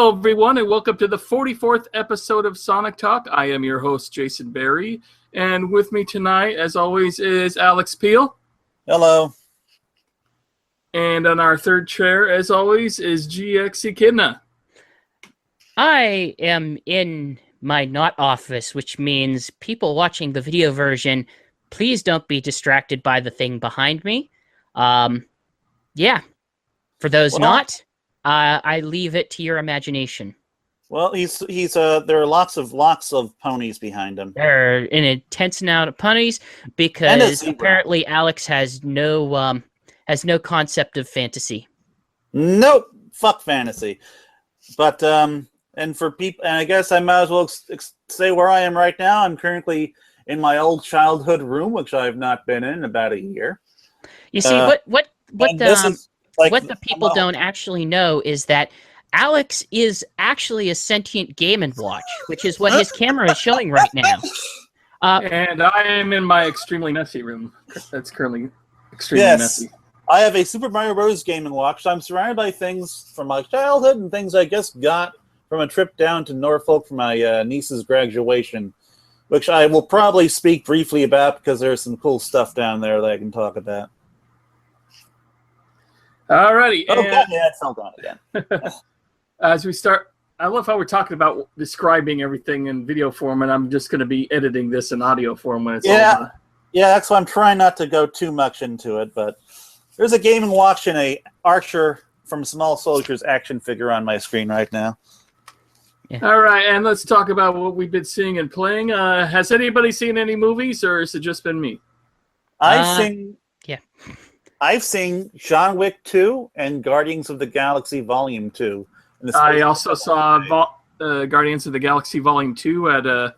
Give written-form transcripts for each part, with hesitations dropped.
Hello, everyone, and welcome to the 44th episode of Sonic Talk. I am your host, Jason Berry, and with me tonight, as always, is Alex Peel. Hello. And on our third chair, as always, is GX Echidna. I am in my not office, which means people watching the video version, please don't be distracted by the thing behind me. Yeah. For those not, I leave it to your imagination. Well, he's there are lots of ponies behind him. There are an intense amount of ponies because apparently Alex has no concept of fantasy. Nope, fuck fantasy. But and for people, and I guess I might as well say where I am right now. I'm currently in my old childhood room, which I've not been in about a year. You see, what the people don't actually know is that Alex is actually a sentient Game & Watch, which is what his camera is showing right now. And I am in my extremely messy room. That's currently extremely messy. I have a Super Mario Bros. Game & Watch. So I'm surrounded by things from my childhood and things I just got from a trip down to Norfolk for my niece's graduation, which I will probably speak briefly about because there's some cool stuff down there that I can talk about. Alrighty. Oh, God, yeah, it's held on again. As we start, I love how we're talking about describing everything in video form, and I'm just going to be editing this in audio form when it's all done. Yeah, that's why I'm trying not to go too much into it, but there's a Game & Watch and a Archer from Small Soldiers action figure on my screen right now. Yeah. All right, and let's talk about what we've been seeing and playing. Has anybody seen any movies, or has it just been me? I've seen John Wick 2 and Guardians of the Galaxy Volume 2. I also saw Guardians of the Galaxy Volume 2 at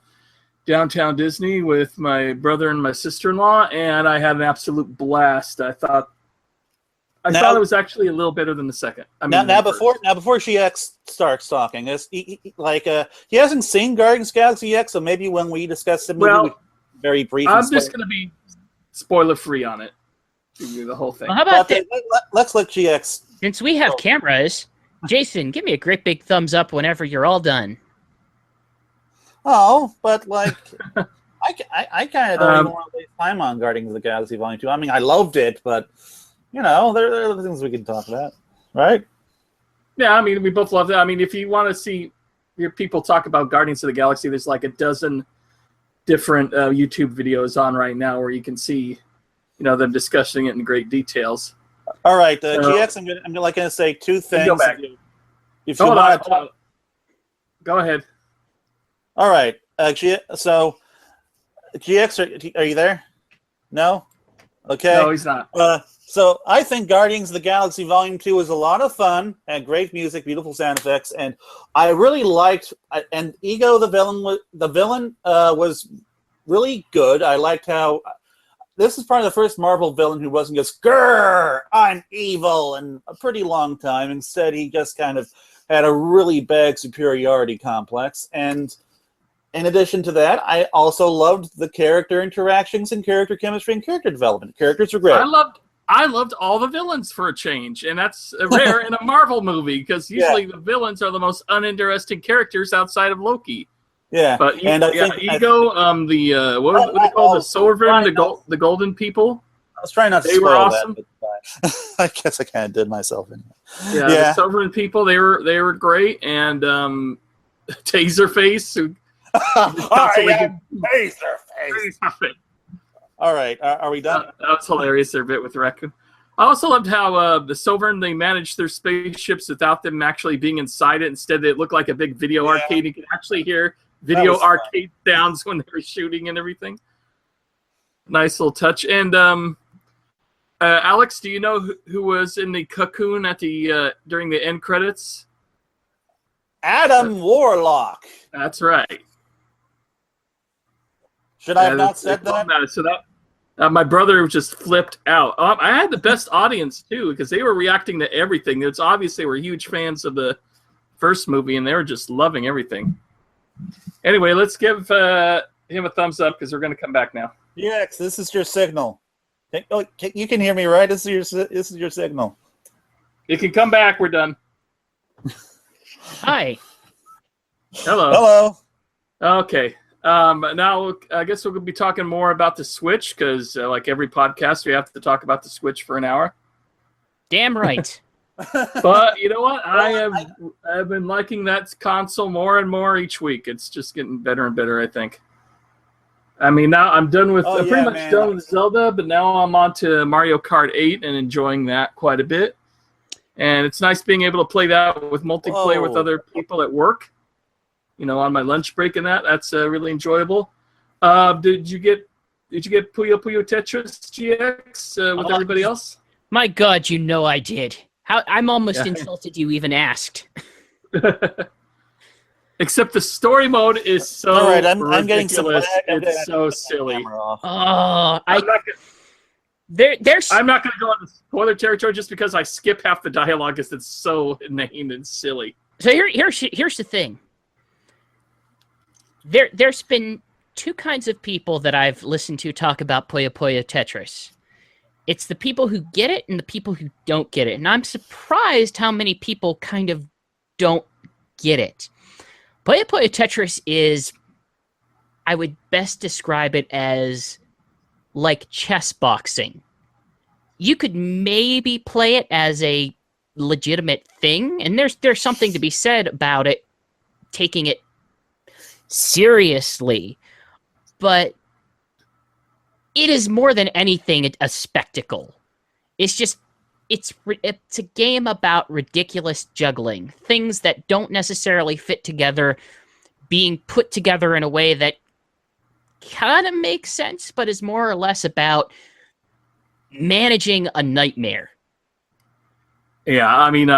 Downtown Disney with my brother and my sister-in-law, and I had an absolute blast. I thought it was actually a little better than the second. Before GX starts talking, he hasn't seen Guardians of the Galaxy yet, so maybe when we discuss the movie, very brief. I'm just going to be spoiler-free on it. The whole thing. Well, how about let's let GX. Since we have cameras, Jason, give me a great big thumbs up whenever you're all done. Oh, but I kind of don't even want to waste time on Guardians of the Galaxy Volume 2. I mean, I loved it, but there are other things we can talk about, right? Yeah, I mean, we both love that. I mean, if you want to see your people talk about Guardians of the Galaxy, there's like a dozen different YouTube videos on right now where you can see. Them discussing it in great details. All right, GX, I'm going to say two things. Go back. If you want to go ahead. All right, so GX, are you there? No? Okay. No, he's not. So I think Guardians of the Galaxy Volume 2 was a lot of fun and great music, beautiful sound effects, and I really liked. And Ego, the villain, was really good. I liked how. This is probably the first Marvel villain who wasn't just, grrr, I'm evil, in a pretty long time. Instead, he just kind of had a really bad superiority complex. And in addition to that, I also loved the character interactions and character chemistry and character development. Characters are great. I loved all the villains for a change, and that's rare in a Marvel movie, because usually the villains are the most uninteresting characters outside of Loki. Yeah, but Ego, what do they call the Sovereign, the Golden People? I was trying not to spoil awesome. That, but I guess I kind of did myself in. Yeah, the Sovereign People, they were great, and Taserface. Taserface. All right, are we done? That was hilarious. Their bit with the raccoon. I also loved how the Sovereign, they managed their spaceships without them actually being inside it. Instead, it looked like a big video arcade. You could actually hear video arcade sounds when they were shooting and everything. Nice little touch. And Alex, do you know who was in the cocoon at the during the end credits? Adam Warlock. That's right. Should I have not said that? So that my brother just flipped out. I had the best audience too, because they were reacting to everything. It's obvious they were huge fans of the first movie, and they were just loving everything. Anyway, let's give him a thumbs up because we're going to come back now. Yes, this is your signal. You can hear me, right? This is your signal. You can come back. We're done. Hi. Hello. Hello. Okay. Now I guess we'll be talking more about the Switch because, like every podcast, we have to talk about the Switch for an hour. Damn right. But you know what? I've been liking that console more and more each week. It's just getting better and better, I think. I mean, now I'm done with pretty much done with Zelda, but now I'm on to Mario Kart 8 and enjoying that quite a bit. And it's nice being able to play that with multiplayer with other people at work. You know, on my lunch break and that's really enjoyable. Did you get Puyo Puyo Tetris GX with everybody else? My God, you know I did. I'm almost insulted you even asked. Except the story mode is so All right, I'm ridiculous. getting some lag. It's so silly. Oh, I'm not going to go into spoiler territory just because I skip half the dialogue because it's so inane and silly. So here's the thing. There's been two kinds of people that I've listened to talk about Puyo Puyo Tetris. It's the people who get it and the people who don't get it. And I'm surprised how many people kind of don't get it. Puyo Puyo Tetris is, I would best describe it as like chess boxing. You could maybe play it as a legitimate thing, and there's something to be said about it, taking it seriously, but it is more than anything a spectacle. It's a game about ridiculous juggling, things that don't necessarily fit together, being put together in a way that kind of makes sense, but is more or less about managing a nightmare. Yeah, I mean,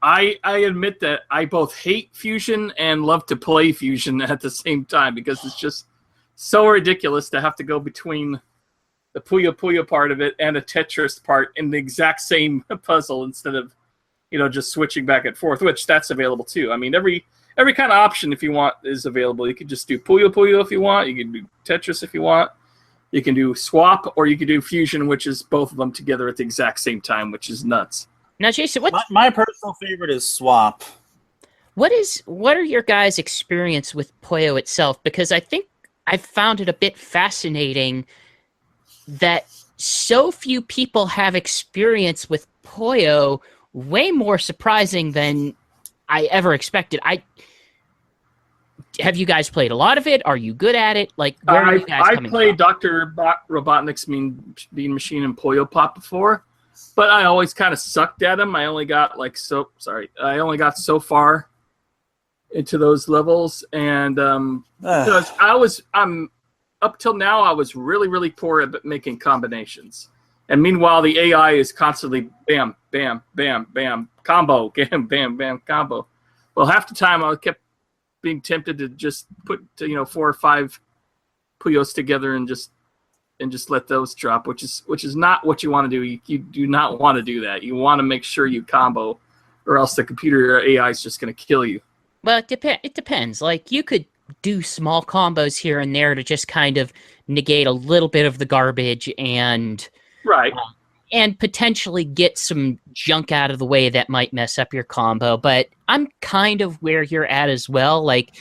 I admit that I both hate Fusion and love to play Fusion at the same time because it's just so ridiculous to have to go between the Puyo Puyo part of it and a Tetris part in the exact same puzzle instead of, just switching back and forth, which that's available too. I mean, every kind of option if you want is available. You could just do Puyo Puyo if you want. You can do Tetris if you want. You can do Swap, or you can do Fusion, which is both of them together at the exact same time, which is nuts. Now, Jason, my personal favorite is Swap. What are your guys' experience with Puyo itself? Because I think I've found it a bit fascinating that so few people have experience with Puyo, way more surprising than I ever expected. Have you guys played a lot of it? Are you good at it? Like, where are you guys coming from? I played Dr. Robotnik's Mean Machine and Puyo Pop before, but I always kind of sucked at them. I only got so far into those levels, and because I'm up till now I was really, really poor at making combinations. And meanwhile, the AI is constantly bam, bam, bam, bam, combo, bam, bam, bam, combo. Well, half the time I kept being tempted to just put 4 or 5 Puyos together and just let those drop, which is not what you want to do. You do not want to do that. You want to make sure you combo, or else the computer or AI is just going to kill you. Well, it depends. Like, you could do small combos here and there to just kind of negate a little bit of the garbage and and potentially get some junk out of the way that might mess up your combo. But I'm kind of where you're at as well. Like,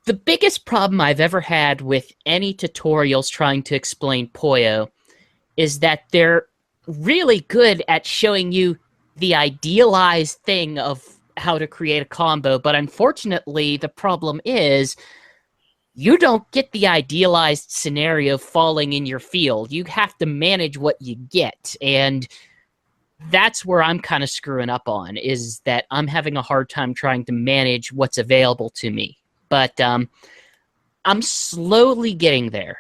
the biggest problem I've ever had with any tutorials trying to explain Puyo is that they're really good at showing you the idealized thing of how to create a combo, but unfortunately the problem is you don't get the idealized scenario falling in your field. You have to manage what you get, and that's where I'm kind of screwing up on, is that I'm having a hard time trying to manage what's available to me. But I'm slowly getting there.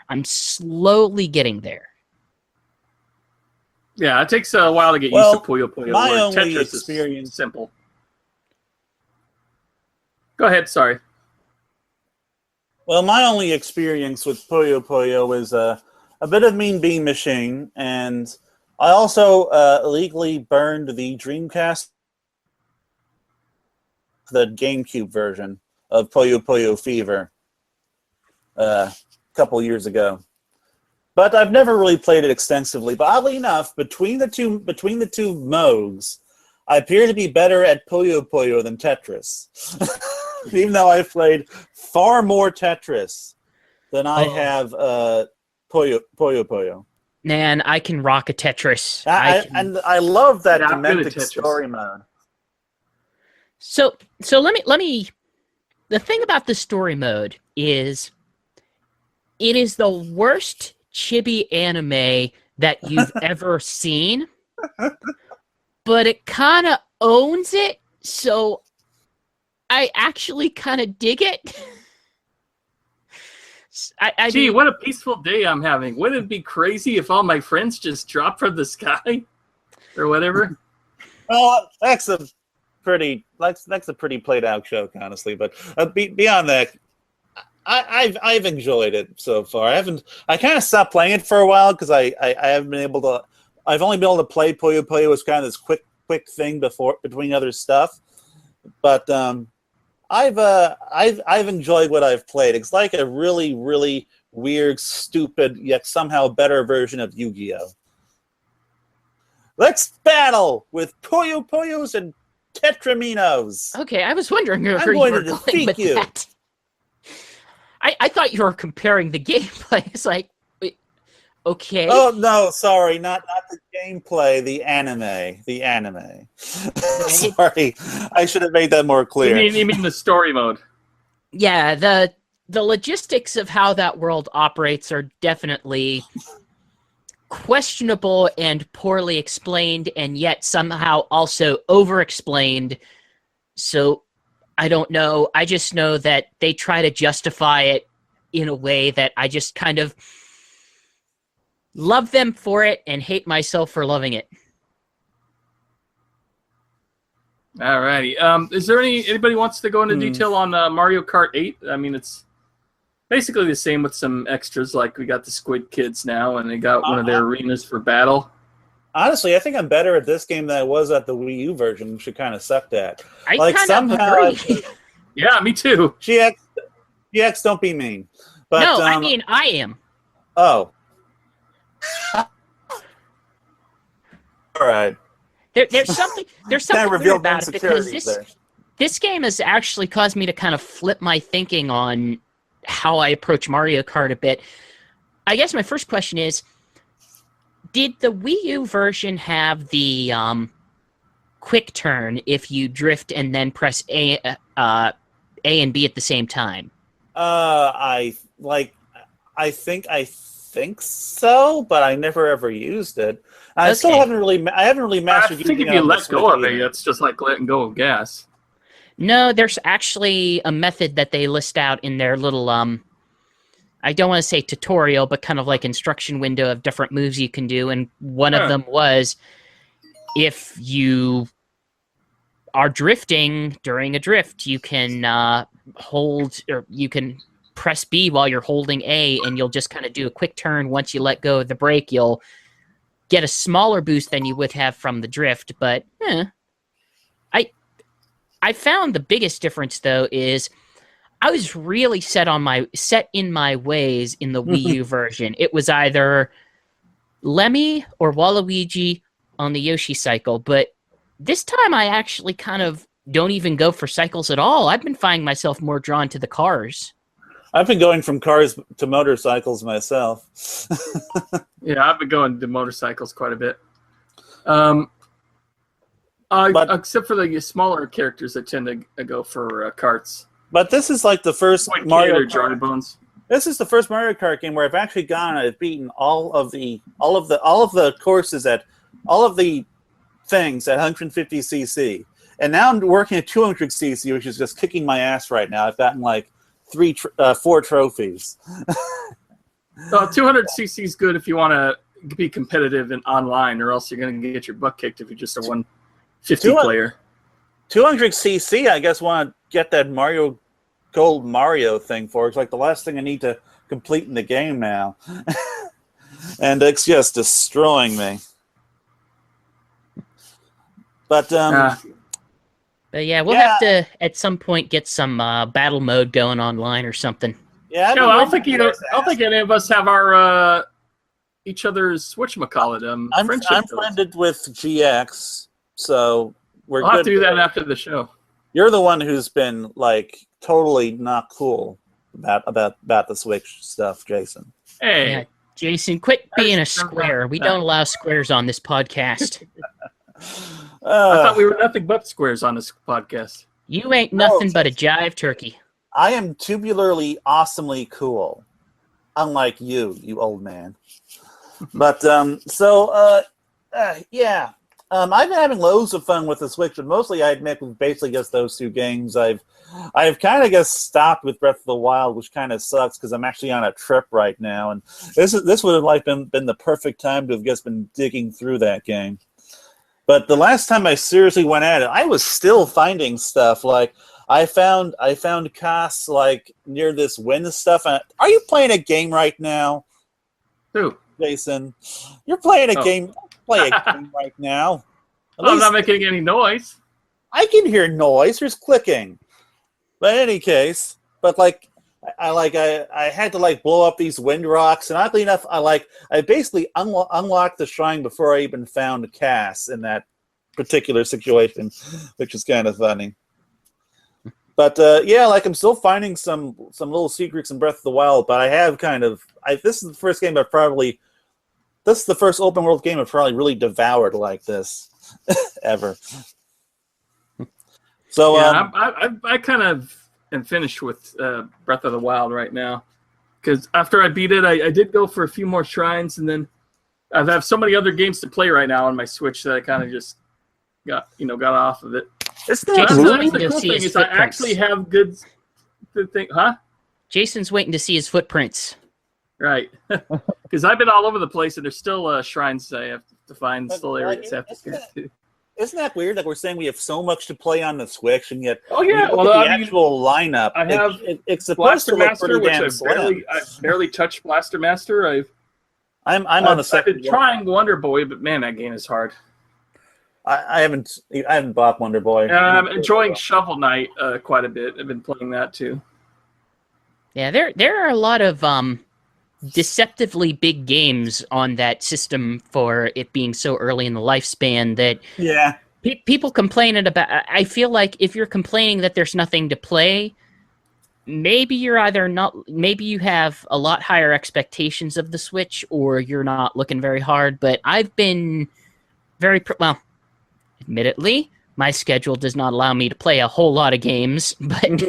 Yeah, it takes a while to get used to Puyo Puyo. My only Tetris experience is simple. Go ahead, sorry. Well, my only experience with Puyo Puyo is a bit of Mean Bean Machine, and I also illegally burned the Dreamcast, the GameCube version of Puyo Puyo Fever a couple years ago. But I've never really played it extensively. But oddly enough, between the two modes, I appear to be better at Puyo Puyo than Tetris. Even though I've played far more Tetris than I have Puyo Puyo. Man, I can rock a Tetris. And I love that Yeah, I'm good at demented Tetris. story mode. So let me. The thing about the story mode is, it is the worst chibi anime that you've ever seen, but it kind of owns it. So I actually kind of dig it. Gee, what a peaceful day I'm having. Wouldn't it be crazy if all my friends just dropped from the sky? Or whatever? Well, that's a pretty played out joke, honestly. But beyond that, I've enjoyed it so far. I kind of stopped playing it for a while because I haven't been able to. I've only been able to play Puyo Puyo as kind of this quick thing between other stuff. But I've enjoyed what I've played. It's like a really, really weird, stupid, yet somehow better version of Yu-Gi-Oh! Let's battle with Puyo Puyos and Tetraminos. Okay, I was wondering where I'm you going were to going defeat with you. that. I thought you were comparing the gameplay. It's like, okay. Oh no, sorry, not the gameplay, the anime. Sorry, I should have made that more clear. You mean the story mode? Yeah, the logistics of how that world operates are definitely questionable and poorly explained, and yet somehow also over-explained. So I don't know. I just know that they try to justify it in a way that I just kind of love them for it and hate myself for loving it. Alrighty. Is there anybody wants to go into detail on Mario Kart 8? I mean, it's basically the same with some extras. Like we got the Squid Kids now, and they got one of their arenas for battle. Honestly, I think I'm better at this game than I was at the Wii U version, which I kind of sucked at. I like kind of agree. Yeah, me too. GX, don't be mean. But, no, I mean I am. Oh. All right. There's something weird about it because there. this game has actually caused me to kind of flip my thinking on how I approach Mario Kart a bit. I guess my first question is, did the Wii U version have the quick turn if you drift and then press A and B at the same time? I think so, but I never ever used it. I still haven't really mastered. I think if you let go of it, it's just like letting go of gas. No, there's actually a method that they list out in their little I don't want to say tutorial, but kind of like instruction window of different moves you can do, and one of them was if you are drifting during a drift, you can hold, or you can press B while you're holding A, and you'll just kind of do a quick turn. Once you let go of the brake, you'll get a smaller boost than you would have from the drift, but I found the biggest difference, though, is I was really set in my ways in the Wii U version. It was either Lemmy or Waluigi on the Yoshi cycle, but this time I actually kind of don't even go for cycles at all. I've been finding myself more drawn to the cars. I've been going from cars to motorcycles myself. Yeah, I've been going to motorcycles quite a bit. Except for the smaller characters, I tend to go for karts. But this is like the first Mario Kart. Bones. This is the first Mario Kart game where I've actually gone and I've beaten all of the courses at all of the things at 150cc, and now I'm working at 200cc, which is just kicking my ass right now. I've gotten like 4 trophies. 200cc is good if you want to be competitive and online, or else you're going to get your butt kicked if you're just a 150 player. 200cc, I guess, want to get that Gold Mario thing for. It's like the last thing I need to complete in the game now. And it's just destroying me. But yeah, we'll have to at some point get some battle mode going online or something. Yeah, no, I don't think any of us have our each other's whatchamacallit. I'm friended with GX, so we're I'll have good. to do that after the show. You're the one who's been like totally not cool about the Switch stuff, Jason. Hey, Yeah, Jason, quit being a square. We don't allow squares on this podcast. I thought we were nothing but squares on this podcast. You ain't nothing but a jive turkey. I am tubularly, awesomely cool. Unlike you old man. But, yeah. I've been having loads of fun with the Switch, but mostly I admit with basically just those two games. I've kind of just stopped with Breath of the Wild, which kind of sucks because I'm actually on a trip right now, and this would have like been the perfect time to have just been digging through that game. But the last time I seriously went at it, I was still finding stuff. Like I found casts like near this wind stuff. Are you playing a game right now? Who? Jason, you're playing a game. Play a game right now. I'm not making any noise. I can hear noise. There's clicking. But in any case, I had to like blow up these wind rocks, and oddly enough, I basically unlocked the shrine before I even found Cass in that particular situation, which is kind of funny. But yeah, like I'm still finding some little secrets in Breath of the Wild, but I have this is the first game this is the first open world game I've probably really devoured like this ever. So yeah, I kind of am finished with Breath of the Wild right now, because after I beat it, I did go for a few more shrines, and then I have so many other games to play right now on my Switch that I kind of just got off of it. It's not Jason's the waiting to cool see thing his is I footprints. actually have good thing, huh? Jason's waiting to see his footprints. Right, because I've been all over the place, and there's still shrines I have to find, still areas I have to get to. Isn't that weird? Like we're saying we have so much to play on the Switch, and yet the actual lineup. I have it's supposed Blaster to look Master, pretty which damn I slim. barely touched Blaster Master. I'm on the I've second. been trying Wonder Boy, but man, that game is hard. I haven't bought Wonder Boy. I'm enjoying Shovel Knight quite a bit. I've been playing that too. Yeah, there are a lot of deceptively big games on that system for it being so early in the lifespan that people complain about. I feel like if you're complaining that there's nothing to play, maybe you're either not, maybe you have a lot higher expectations of the Switch, or you're not looking very hard. But I've been well, admittedly, my schedule does not allow me to play a whole lot of games, but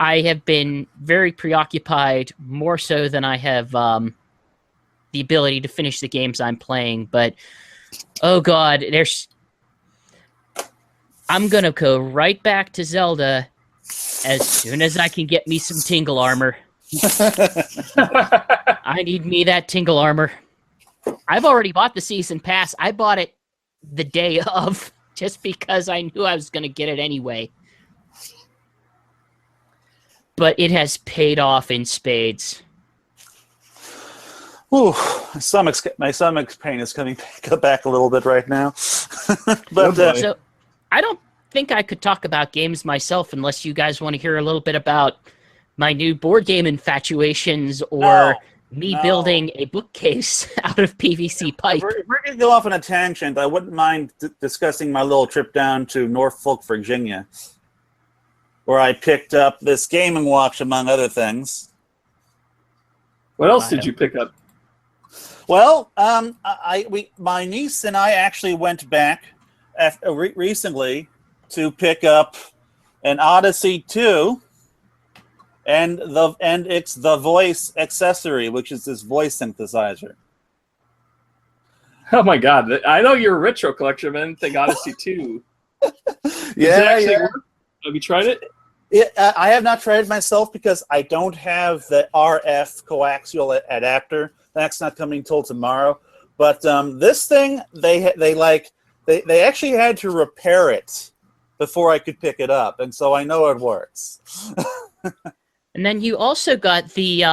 I have been very preoccupied, more so than I have the ability to finish the games I'm playing. But, oh god, I'm going to go right back to Zelda as soon as I can get me some Tingle Armor. I need me that Tingle Armor. I've already bought the Season Pass. I bought it the day of, just because I knew I was going to get it anyway. But it has paid off in spades. Ooh, my stomach's pain is coming back a little bit right now. But so I don't think I could talk about games myself unless you guys want to hear a little bit about my new board game infatuations, or me building a bookcase out of PVC pipe. If we're going to go off on a tangent, I wouldn't mind discussing my little trip down to Norfolk, Virginia, where I picked up this Game & Watch, among other things. What else did you pick up? Well, my niece and I actually went back recently to pick up an Odyssey 2, and it's the voice accessory, which is this voice synthesizer. Oh my god! I know you're a retro collector, man. Think Odyssey 2. Work? Have you tried it? I have not tried it myself because I don't have the RF coaxial adapter. That's not coming till tomorrow. But this thing, they actually had to repair it before I could pick it up, and so I know it works. And then you also got the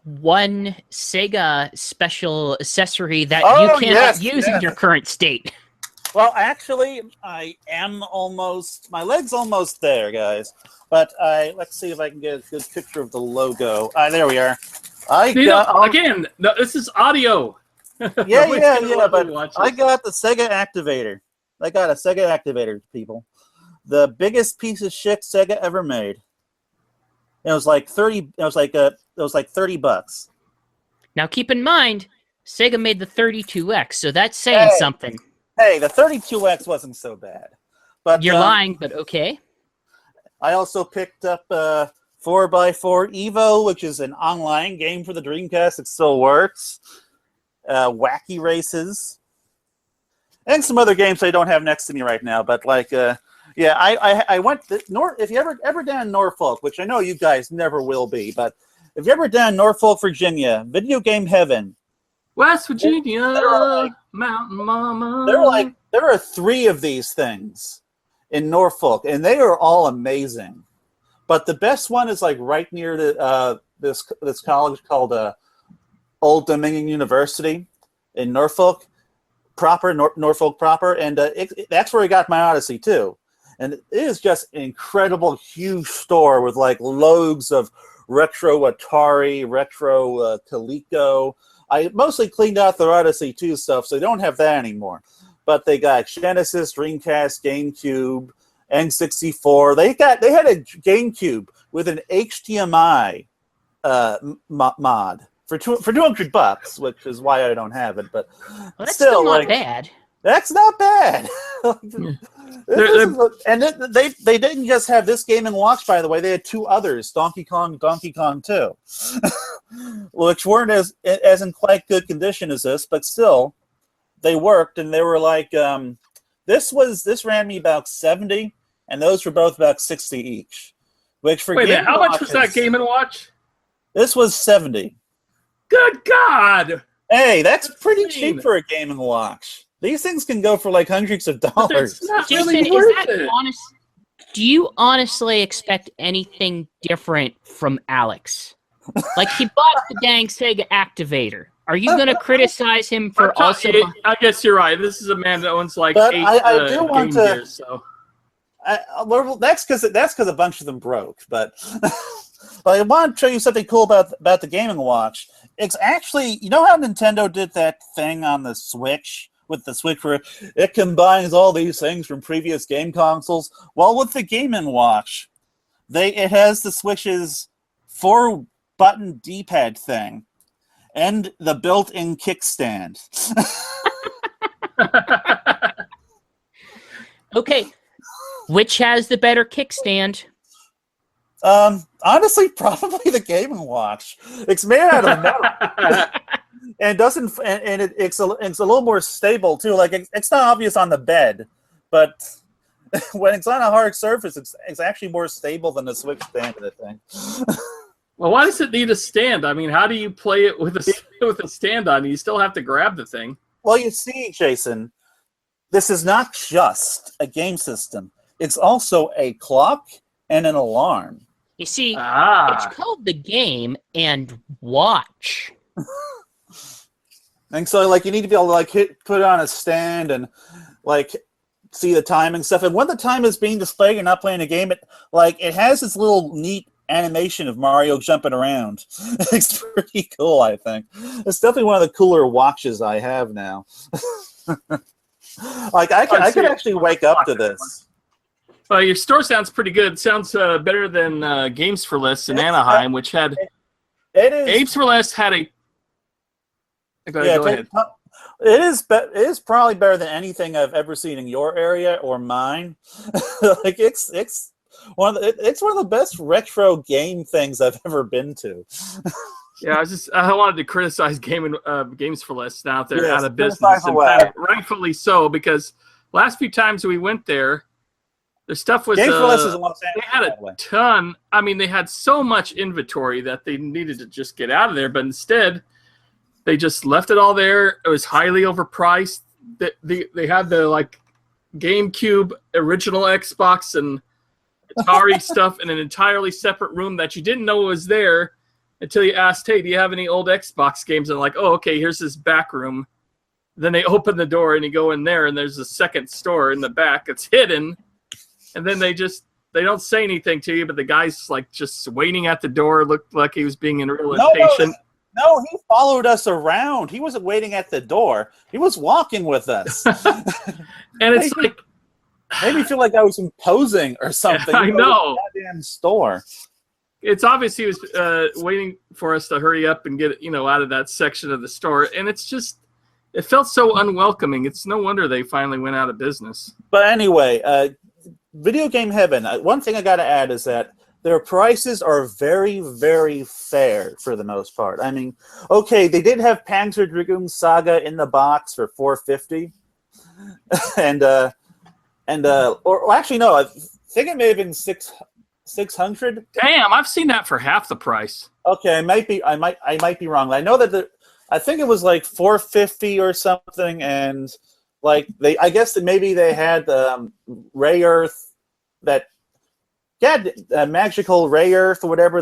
one Sega special accessory that you cannot use in your current state. Well, actually, I am almost... My leg's almost there, guys. But let's see if I can get a good picture of the logo. There we are. Again, this is audio. Yeah, but I got the Sega Activator. I got a Sega Activator, people. The biggest piece of shit Sega ever made. It was like $30. It was like $30. Now keep in mind, Sega made the 32X, so that's saying something. Hey, the 32X wasn't so bad. But you're lying, but okay. I also picked up 4x4 Evo, which is an online game for the Dreamcast. It still works. Wacky Races. And some other games I don't have next to me right now. But like, I went if you ever down in Norfolk, which I know you guys never will be, but if you're ever down in Norfolk, Virginia, video game heaven. West Virginia, Mountain Mama. There are 3 of these things in Norfolk, and they are all amazing. But the best one is like right near this college called Old Dominion University in Norfolk proper, Norfolk proper, and that's where I got my Odyssey too. And it is just an incredible, huge store with like loads of retro Atari, retro Coleco. I mostly cleaned out their Odyssey 2 stuff, so they don't have that anymore. But they got Genesis, Dreamcast, GameCube, N64. They had a GameCube with an HDMI mod for $200, which is why I don't have it. But that's still not bad. That's not bad. They didn't just have this Game & Watch, by the way. They had 2 others, Donkey Kong 2, which weren't as in quite good condition as this, but still, they worked, and they were like, this ran me about $70, and those were both about $60 each. Which for Wait a minute, how much was that Game & Watch? This was $70. Good God! Hey, that's pretty cheap for a Game & Watch. These things can go for like hundreds of dollars. Jason, is that honest? Do you honestly expect anything different from Alex? Like, he bought the dang Sega Activator. Are you going to criticize him for also? I guess you're right. This is a man that owns like but 8 I do want Game to. Gears, so. Well, that's because a bunch of them broke. But I want to show you something cool about the Game & Watch. It's actually, you know how Nintendo did that thing on the Switch? With the Switch where it combines all these things from previous game consoles. Well, with the Game & Watch, it has the Switch's 4-button D-pad thing and the built-in kickstand. Okay, which has the better kickstand? Honestly, probably the Game & Watch. It's made out of metal. And it's a little more stable too. Like it's not obvious on the bed, but when it's on a hard surface, it's actually more stable than the Switch stand of the thing. Well, why does it need a stand? I mean, how do you play it with a stand on? You still have to grab the thing. Well, you see, Jason, this is not just a game system. It's also a clock and an alarm. You see, it's called the Game & Watch. And so, like, you need to be able to like put it on a stand and like see the time and stuff. And when the time is being displayed, you're not playing a game. It has this little neat animation of Mario jumping around. It's pretty cool, I think. It's definitely one of the cooler watches I have now. Like I could actually wake up to this. Well, your store sounds pretty good. It sounds better than Games for Less in Anaheim, which had. It is. Games for Less had a. Go ahead. It is probably better than anything I've ever seen in your area or mine. Like it's one of the best retro game things I've ever been to. Yeah, I wanted to criticize Games for Less now that they're out of business, and rightfully so, because last few times we went there, the stuff was Games for Less is in Los they had a ton. I mean, they had so much inventory that they needed to just get out of there, but instead. They just left it all there. It was highly overpriced. They had the like GameCube, original Xbox, and Atari stuff in an entirely separate room that you didn't know was there until you asked, "Hey, do you have any old Xbox games?" And like, "Oh, okay, here's this back room." Then they open the door and you go in there, and there's a second store in the back. It's hidden, and then they don't say anything to you, but the guy's like just waiting at the door. Looked like he was being real impatient. No, he followed us around. He wasn't waiting at the door. He was walking with us. And it's like... Made me feel like I was imposing or something. I know. Goddamn store. It's obvious he was waiting for us to hurry up and get out of that section of the store. And it's just... It felt so unwelcoming. It's no wonder they finally went out of business. But anyway, Video Game Heaven. One thing I got to add is that their prices are very, very fair for the most part. I mean, okay, they did have Panzer Dragoon Saga in the box for $450, or actually no, I think it may have been $600. Damn, I've seen that for half the price. Okay, I might be wrong. I know that I think it was like $450 or something, and like I guess that maybe they had Ray Earth that. Yeah, Magical Ray Earth or whatever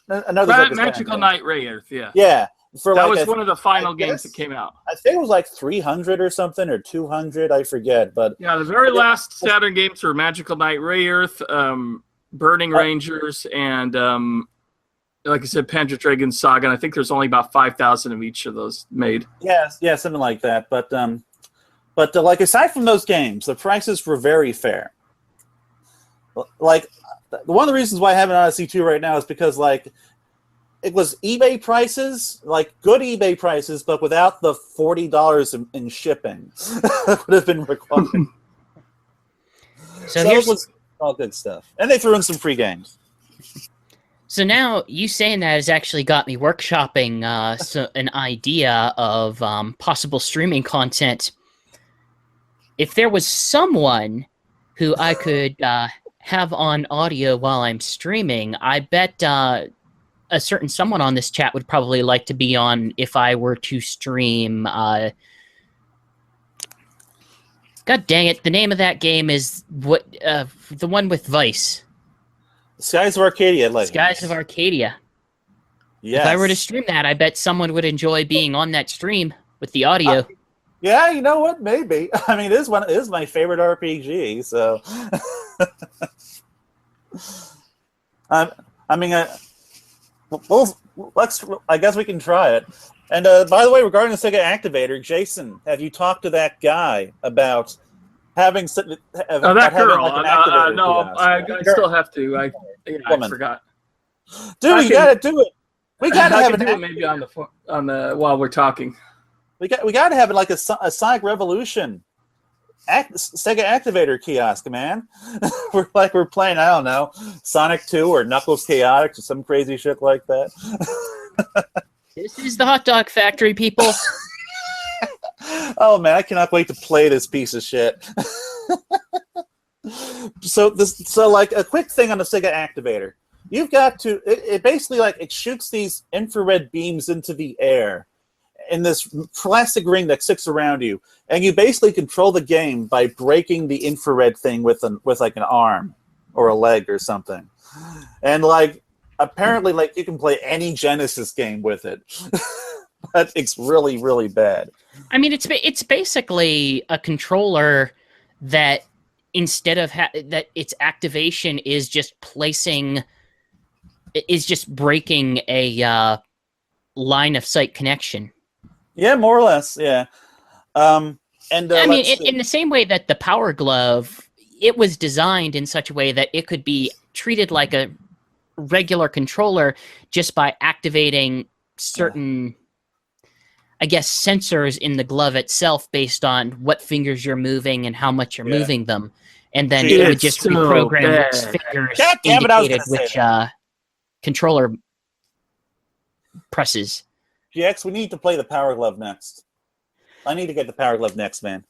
another Magical Knight Ray Earth, yeah. Yeah, that was one of the final games that came out. I think it was like 300 or something, or 200, I forget. But yeah, the very last Saturn games were Magical Knight Ray Earth, Burning Rangers, and like I said, Panzer Dragoon Saga. And I think there's only about 5,000 of each of those made. Yeah, something like that. But like aside from those games, the prices were very fair. Like, one of the reasons why I have an Odyssey 2 right now is because, like, it was eBay prices, like good eBay prices, but without the $40 in shipping that would have been required. So it was all good stuff. And they threw in some free games. So now, you saying that has actually got me workshopping an idea of possible streaming content. If there was someone who I could... have on audio while I'm streaming, I bet a certain someone on this chat would probably like to be on if I were to stream. God dang it! The name of that game is the one with Vice. Skies of Arcadia. Like Skies of Arcadia. Yes. If I were to stream that, I bet someone would enjoy being on that stream with the audio. Yeah, you know what? Maybe. I mean, it is my favorite RPG, so. I guess we can try it. And by the way, regarding the Sega Activator, Jason, have you talked to that guy about having that girl? No, I still have to. I forgot. Dude, you gotta do it. We gotta have it maybe on the while we're talking. We got to have it like a Sonic Revolution Sega Activator kiosk, man. we're playing, I don't know, Sonic 2 or Knuckles Chaotix or some crazy shit like that. This is the Hot Dog Factory, people. Oh man, I cannot wait to play this piece of shit. So like a quick thing on the Sega Activator. You've got to it basically like it shoots these infrared beams into the air in this plastic ring that sticks around you, and you basically control the game by breaking the infrared thing with like an arm or a leg or something. And like apparently like you can play any Genesis game with it. But it's really, really bad. I mean, it's basically a controller that instead of that its activation is just breaking a line of sight connection. Yeah, more or less. Yeah. I mean, in the same way that the Power Glove, it was designed in such a way that it could be treated like a regular controller just by activating certain, I guess, sensors in the glove itself based on what fingers you're moving and how much you're moving them. And then it would just reprogram which fingers indicated which controller presses. GX, we need to play the Power Glove next. I need to get the Power Glove next, man.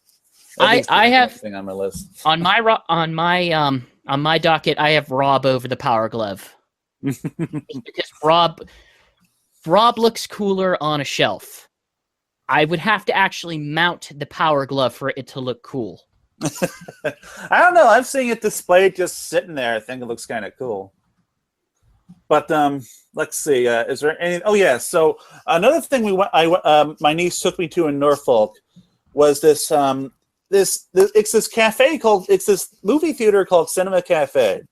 I have thing on my list. On my docket, I have Rob over the Power Glove. Because Rob looks cooler on a shelf. I would have to actually mount the Power Glove for it to look cool. I don't know. I'm seeing it displayed just sitting there. I think it looks kind of cool. But let's see. Is there any? Oh yeah. So another thing my niece took me to in Norfolk was this. It's this cafe called. It's this movie theater called Cinema Cafe,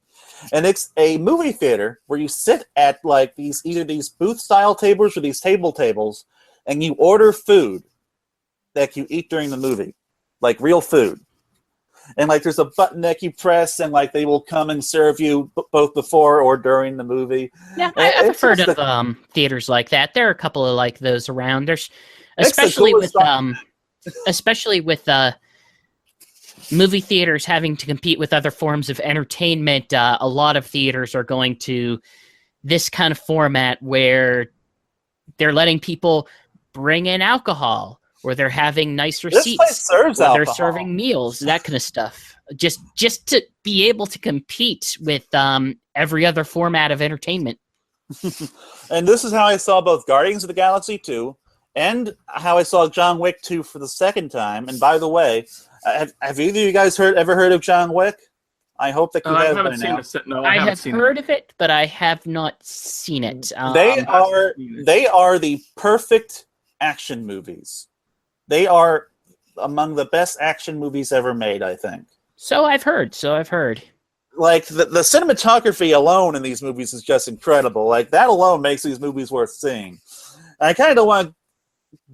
And it's a movie theater where you sit at like either these booth-style tables or these tables, and you order food that you eat during the movie, like real food. And like there's a button that you press, and like they will come and serve you both before or during the movie. Yeah, I've heard of theaters like that. There are a couple of like those around. There's especially with movie theaters having to compete with other forms of entertainment. A lot of theaters are going to this kind of format where they're letting people bring in alcohol, or they're having nicer This seats, place serves or alcohol. they're serving meals, that kind of stuff. Just to be able to compete with every other format of entertainment. And this is how I saw both Guardians of the Galaxy 2 and how I saw John Wick 2 for the second time. And by the way, have either of you guys ever heard of John Wick? I hope that you have. I haven't seen it. No, I have heard of it, but I have not seen it. They are the perfect action movies. They are among the best action movies ever made, I think. So I've heard. Like, the cinematography alone in these movies is just incredible. Like, that alone makes these movies worth seeing. And I kind of don't want to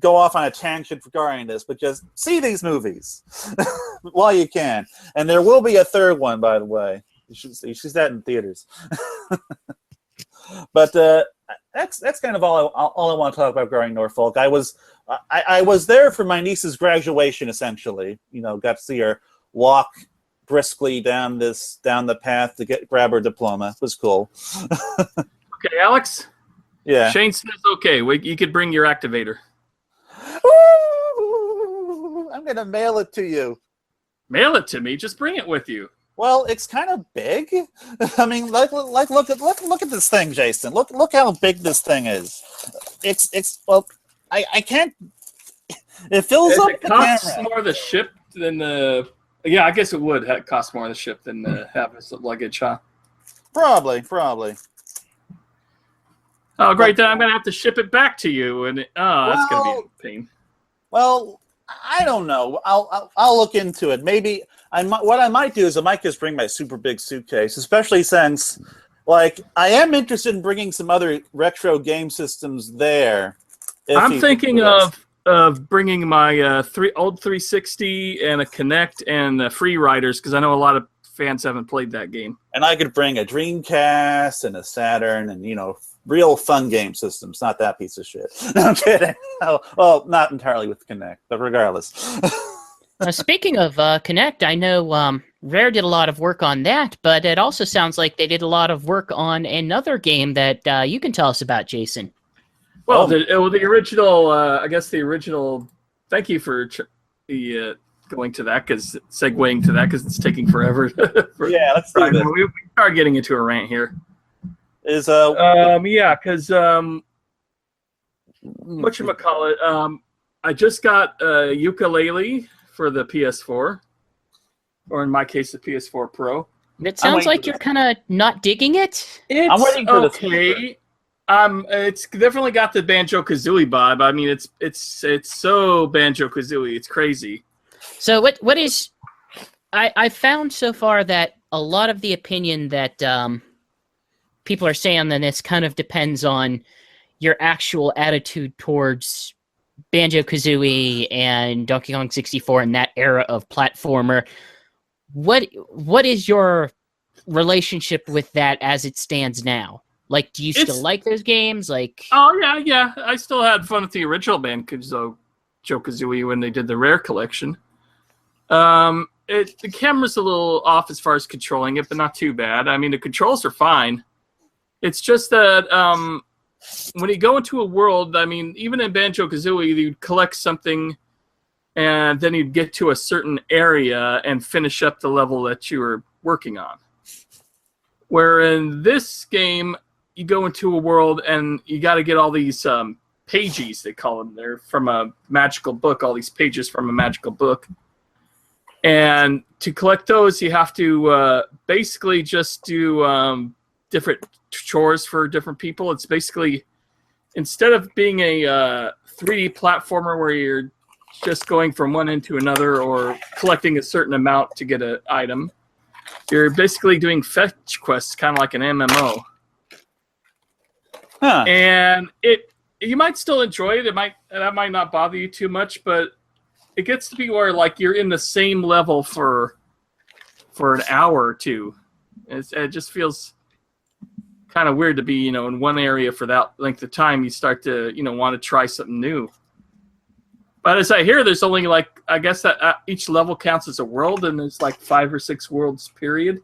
go off on a tangent regarding this, but just see these movies while you can. And there will be a third one, by the way. You should see that in theaters. But that's kind of all I want to talk about regarding Norfolk. I was there for my niece's graduation, essentially. You know, got to see her walk briskly down the path to grab her diploma. It was cool. Okay, Alex? Yeah. Shane says okay. You could bring your activator. Ooh, I'm going to mail it to you. Mail it to me? Just bring it with you. Well, it's kind of big. I mean, look at this thing, Jason. Look how big this thing is. Well, I can't. It fills up the camera. It costs more to ship than the. Yeah, I guess it would cost more to ship than have this luggage, huh? Probably. Oh, great! Then I'm gonna have to ship it back to you, and that's gonna be a pain. Well, I don't know. I'll look into it. Maybe what I might do is I might just bring my super big suitcase, especially since, like, I am interested in bringing some other retro game systems there. I'm thinking of bringing my old 360 and a Kinect and Free Riders, because I know a lot of fans haven't played that game. And I could bring a Dreamcast and a Saturn and, real fun game systems, not that piece of shit. No, I'm kidding. Well, not entirely with Kinect, but regardless. Speaking of Kinect, I know Rare did a lot of work on that, but it also sounds like they did a lot of work on another game that you can tell us about, Jason. Well, the original, I guess the original. Thank you for going to that, segueing to that, because it's taking forever. Yeah, let's do this. We are getting into a rant here. Because whatchamacallit, I just got Yooka-Laylee for the PS4, or in my case, the PS4 Pro. It sounds like you're kind of not digging it. I'm waiting for okay. It's definitely got the Banjo-Kazooie vibe. I mean, it's so Banjo-Kazooie. It's crazy. So what is? I found so far that a lot of the opinion that people are saying on this kind of depends on your actual attitude towards Banjo-Kazooie and Donkey Kong 64 and that era of platformer. What is your relationship with that as it stands now? Like, do you still like those games? Like, oh yeah, I still had fun with the original Banjo-Kazooie when they did the Rare collection. The camera's a little off as far as controlling it, but not too bad. I mean, the controls are fine. It's just that when you go into a world, I mean, even in Banjo-Kazooie, you'd collect something, and then you'd get to a certain area and finish up the level that you were working on. Where in this game, you go into a world, and you got to get all these pages, they call them. They're from a magical book, all these pages from a magical book. And to collect those, you have to basically just do different chores for different people. It's basically, instead of being a 3D platformer where you're just going from one end to another or collecting a certain amount to get an item, you're basically doing fetch quests, kind of like an MMO. Huh. And you might still enjoy it. That might not bother you too much, but it gets to be where like you're in the same level for an hour or two. It just feels kind of weird to be, in one area for that length of time. You start to, want to try something new. But as I hear, there's only I guess that each level counts as a world, and there's 5 or 6 worlds, period.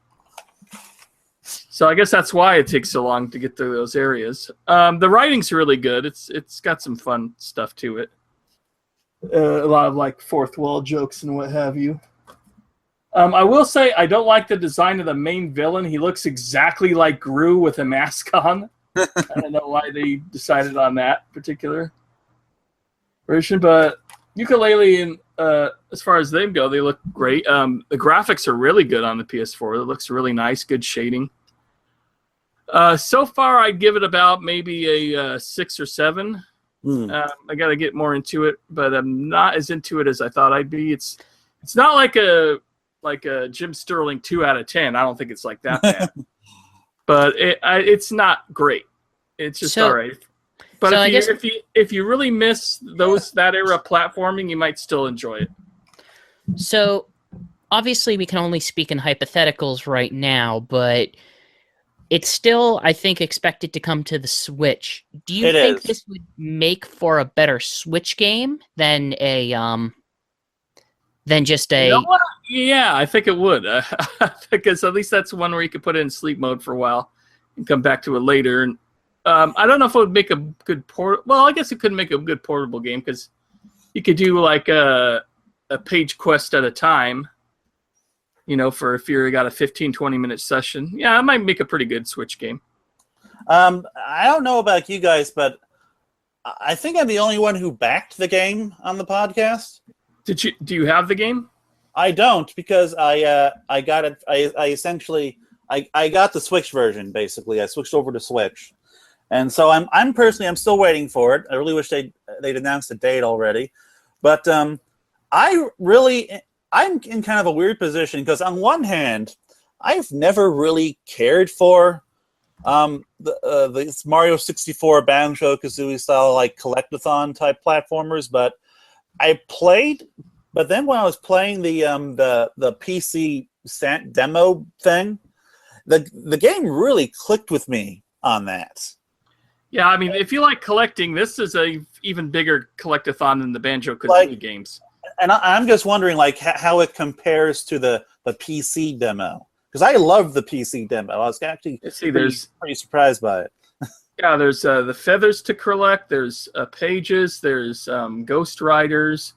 So I guess that's why it takes so long to get through those areas. The writing's really good. It's got some fun stuff to it. A lot of fourth wall jokes and what have you. I will say I don't like the design of the main villain. He looks exactly like Gru with a mask on. I don't know why they decided on that particular version, but Yooka-Laylee and as far as them go, they look great. The graphics are really good on the PS4. It looks really nice, good shading. So far, I'd give it about maybe a 6 or 7. I got to get more into it, but I'm not as into it as I thought I'd be. It's not like a Jim Sterling 2 out of 10. I don't think it's like that bad. But it's not great. It's just all right. But if you really miss that era of platforming, you might still enjoy it. So obviously we can only speak in hypotheticals right now, but it's still, I think, expected to come to the Switch. Do you think this would make for a better Switch game than just a? You know what? Yeah, I think it would. Because at least that's one where you could put it in sleep mode for a while and come back to it later. And I don't know if it would make a good port. Well, I guess it could make a good portable game because you could do a page quest at a time. For if you got a 15, 20-minute session. Yeah, it might make a pretty good Switch game. I don't know about you guys, but I think I'm the only one who backed the game on the podcast. Do you have the game? I don't, because I got it. I essentially got the Switch version. Basically, I switched over to Switch, and so I'm still waiting for it. I really wish they'd announced a date already, but I'm in kind of a weird position because on one hand, I've never really cared for the Mario 64 Banjo-Kazooie style collectathon type platformers, but I played. But then when I was playing the PC demo thing, the game really clicked with me on that. Yeah, I mean, if you like collecting, this is a even bigger collectathon than the Banjo-Kazooie games. And I'm just wondering, how it compares to the PC demo, because I love the PC demo. I was actually pretty surprised by it. Yeah, there's the feathers to collect. There's pages. There's ghost riders.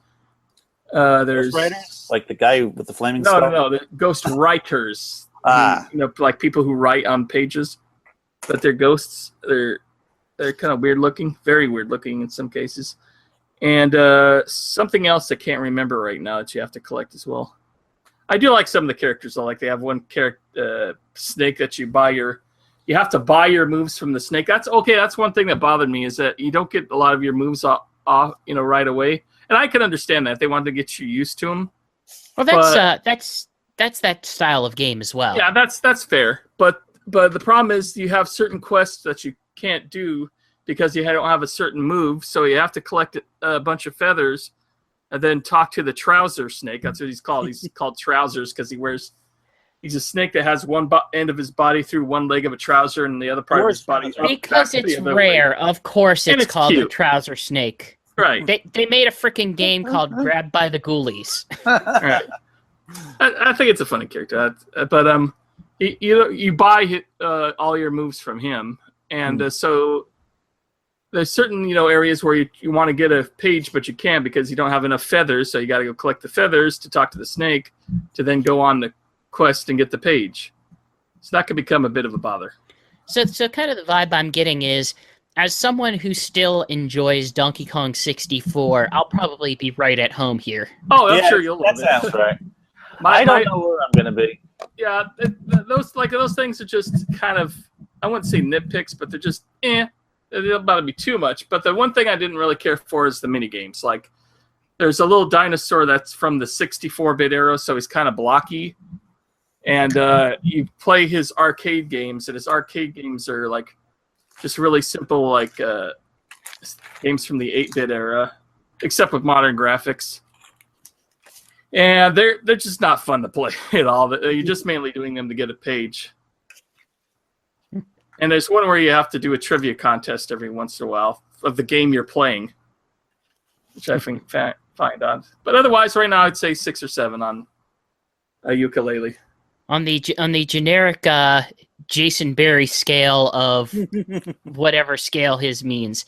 There's ghost riders? Like the guy with the flaming skull? No, the ghost writers. Like people who write on pages, but they're ghosts. They're kind of weird looking, very weird looking in some cases. And something else I can't remember right now that you have to collect as well. I do like some of the characters though. Like they have one character, snake that you have to buy your moves from the snake. That's okay. That's one thing that bothered me is that you don't get a lot of your moves off right away. And I can understand that they wanted to get you used to them. Well, that's that style of game as well. Yeah, that's fair. But the problem is you have certain quests that you can't do because you don't have a certain move, so you have to collect a bunch of feathers and then talk to the trouser snake. That's what he's called. He's called Trousers because he's a snake that has one end of his body through one leg of a trouser and the other part of his body. Because it's rare, of course it's called cute. The trouser snake. Right. They made a freaking game called Grabbed by the Ghoulies. Right. I think it's a funny character. But you buy all your moves from him, and so there's certain areas where you want to get a page, but you can't because you don't have enough feathers. So you got to go collect the feathers to talk to the snake to then go on the quest and get the page. So that could become a bit of a bother. So kind of the vibe I'm getting is, as someone who still enjoys Donkey Kong 64, I'll probably be right at home here. Oh, I'm sure you'll love it. That sounds right. I don't know where I'm going to be. Yeah, those things are just kind of, I wouldn't say nitpicks, but they're just They don't bother me too much. But the one thing I didn't really care for is the mini games. Like, there's a little dinosaur that's from the 64-bit era, so he's kind of blocky. and you play his arcade games, and his arcade games are like just really simple, like games from the 8-bit era, except with modern graphics. And they're just not fun to play at all. You're just mainly doing them to get a page. And there's one where you have to do a trivia contest every once in a while of the game you're playing, which I think find on. But otherwise, right now, I'd say 6 or 7 on Yooka-Laylee. On the generic Jason Barry scale of whatever scale his means.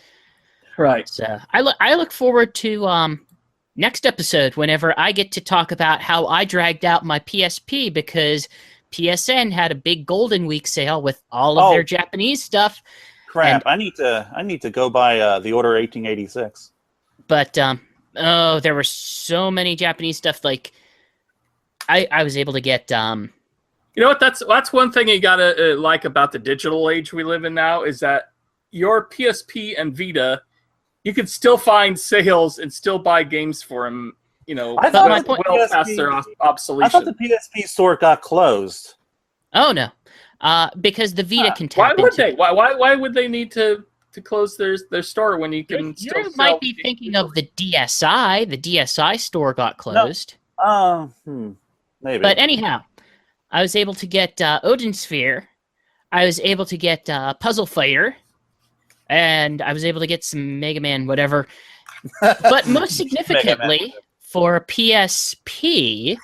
Right. So I look forward to next episode whenever I get to talk about how I dragged out my PSP because PSN had a big Golden Week sale with all of their Japanese stuff. Crap! I need to go buy the Order 1886. But there were so many Japanese stuff. Like I was able to get. You know what? That's one thing you gotta like about the digital age we live in now is that your PSP and Vita, you can still find sales and still buy games for them. You know, well past their obsolescence. I thought the PSP store got closed. Oh no, because the Vita can tap Why would into they? it. Why would they need to close their store when you can still You sell might be thinking of the DSi. The DSi store got closed. Maybe. But anyhow, I was able to get Odin Sphere. I was able to get Puzzle Fighter. And I was able to get some Mega Man whatever. But most significantly, for PSP,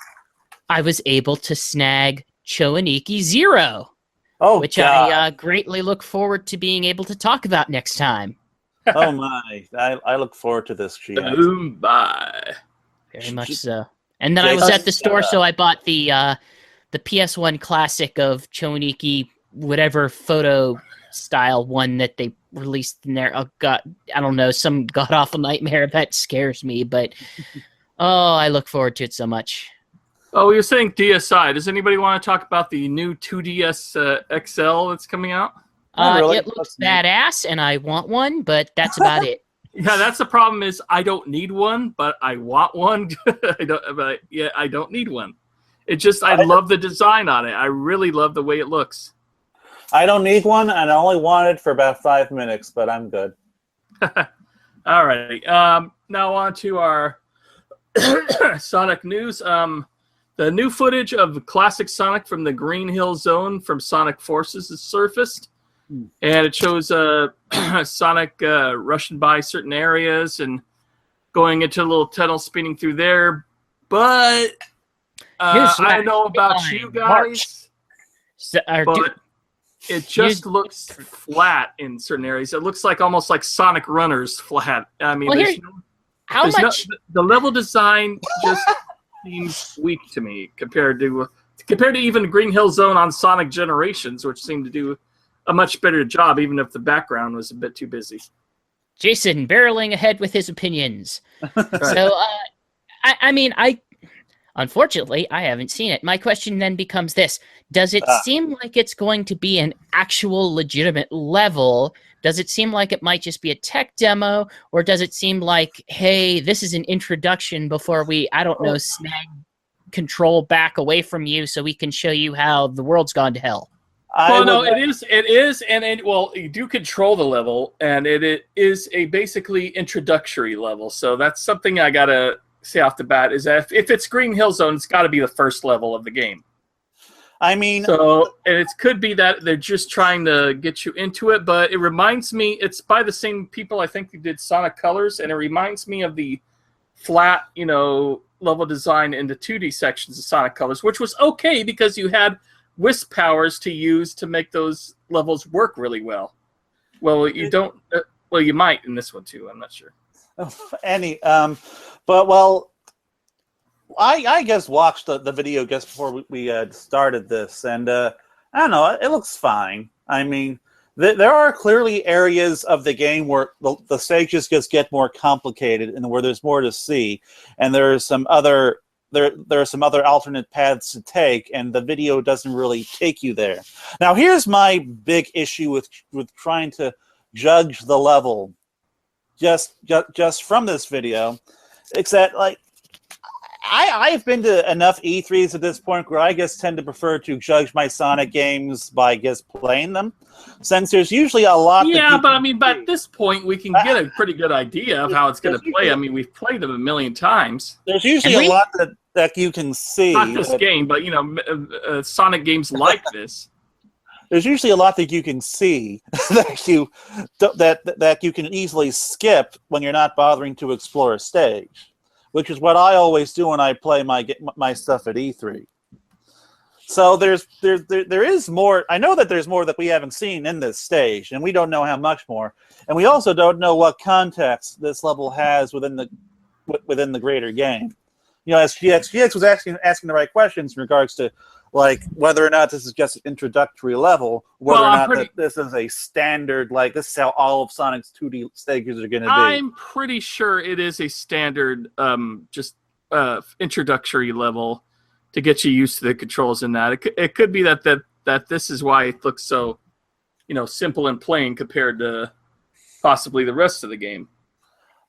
I was able to snag Choaniki Zero. Which God. I greatly look forward to being able to talk about next time. Oh my. I look forward to this, Boom, bye. Very much so. And then I was at the store, so I bought the PS1 classic of Choaniki, whatever photo style one that they released in there. Oh God, I don't know, some god-awful nightmare that scares me, but I look forward to it so much. Oh, you're saying DSi. Does anybody want to talk about the new 2DS XL that's coming out? Really. It looks badass, and I want one, but that's about it. Yeah, that's the problem. Is I don't need one, but I want one. I don't need one. It just I love the design on it. I really love the way it looks. I don't need one, and I only want it for about 5 minutes, but I'm good. All right. Now on to our Sonic news. The new footage of classic Sonic from the Green Hill Zone from Sonic Forces has surfaced. And it shows Sonic rushing by certain areas and going into a little tunnel spinning through there. But I don't know about you guys, but it just looks flat in certain areas. It looks like almost like Sonic Runners flat. I mean, the level design just seems weak to me compared to even Green Hill Zone on Sonic Generations, which seemed to do a much better job, even if the background was a bit too busy. Jason barreling ahead with his opinions. So, unfortunately, I haven't seen it. My question then becomes this. Does it seem like it's going to be an actual legitimate level? Does it seem like it might just be a tech demo? Or does it seem like, hey, this is an introduction before we, snag control back away from you so we can show you how the world's gone to hell? It is, and you do control the level, and it is a basically introductory level. So that's something I gotta say off the bat is that if it's Green Hill Zone, it's got to be the first level of the game. I mean, so and it could be that they're just trying to get you into it, but it reminds me, it's by the same people I think who did Sonic Colors, and it reminds me of the flat, level design in the 2D sections of Sonic Colors, which was okay because you had Wisp powers to use to make those levels work really well. Well, you don't. Well, you might in this one too. I'm not sure. I guess watched the video just before we started this, and I don't know. It looks fine. I mean, there are clearly areas of the game where the stages just get more complicated and where there's more to see, and there's some other. There are some other alternate paths to take, and the video doesn't really take you there. Now, here's my big issue with trying to judge the level just from this video. It's that, like, I've been to enough E3s at this point where I guess tend to prefer to judge my Sonic games by playing them, since there's usually a lot. Yeah, but I mean, but at this point, we can get a pretty good idea of how it's going to play. I mean, we've played them a million times. There's usually a lot that you can see. Not this game, but Sonic games like this. There's usually a lot that you can see that you can easily skip when you're not bothering to explore a stage, which is what I always do when I play my stuff at E3. So there is more. I know that there's more that we haven't seen in this stage, and we don't know how much more, and we also don't know what context this level has within the greater game. As GX was asking the right questions in regards to like whether or not this is just an introductory level, whether or not that this is a standard, like this is how all of Sonic's 2D stages are going to be. I'm pretty sure it is a standard, introductory level to get you used to the controls in that. It could be that this is why it looks so, simple and plain compared to possibly the rest of the game.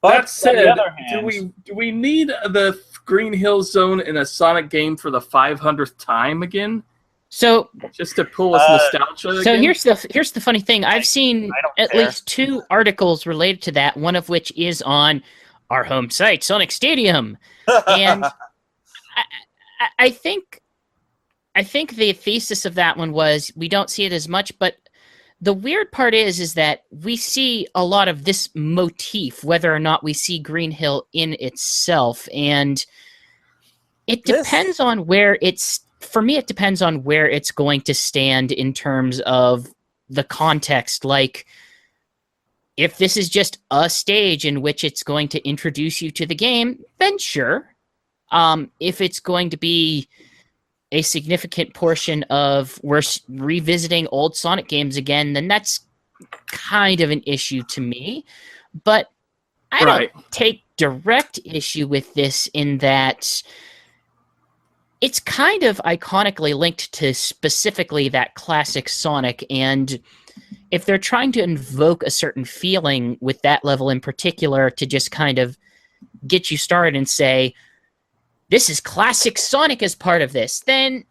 But that said, on the other hand, do we need the Green Hill Zone in a Sonic game for the 500th time again? So just to pull us nostalgia. So again? here's the funny thing. I've seen at least 2 articles related to that. One of which is on our home site, Sonic Stadium, and I think the thesis of that one was we don't see it as much, but the weird part is that we see a lot of this motif, whether or not we see Green Hill in itself, and it depends on where it's. For me, it depends on where it's going to stand in terms of the context. Like, if this is just a stage in which it's going to introduce you to the game, then sure. If it's going to be a significant portion of we're revisiting old Sonic games again, then that's kind of an issue to me. But I don't take direct issue with this in that it's kind of iconically linked to specifically that classic Sonic, and if they're trying to invoke a certain feeling with that level in particular to just kind of get you started and say, this is classic Sonic as part of this, then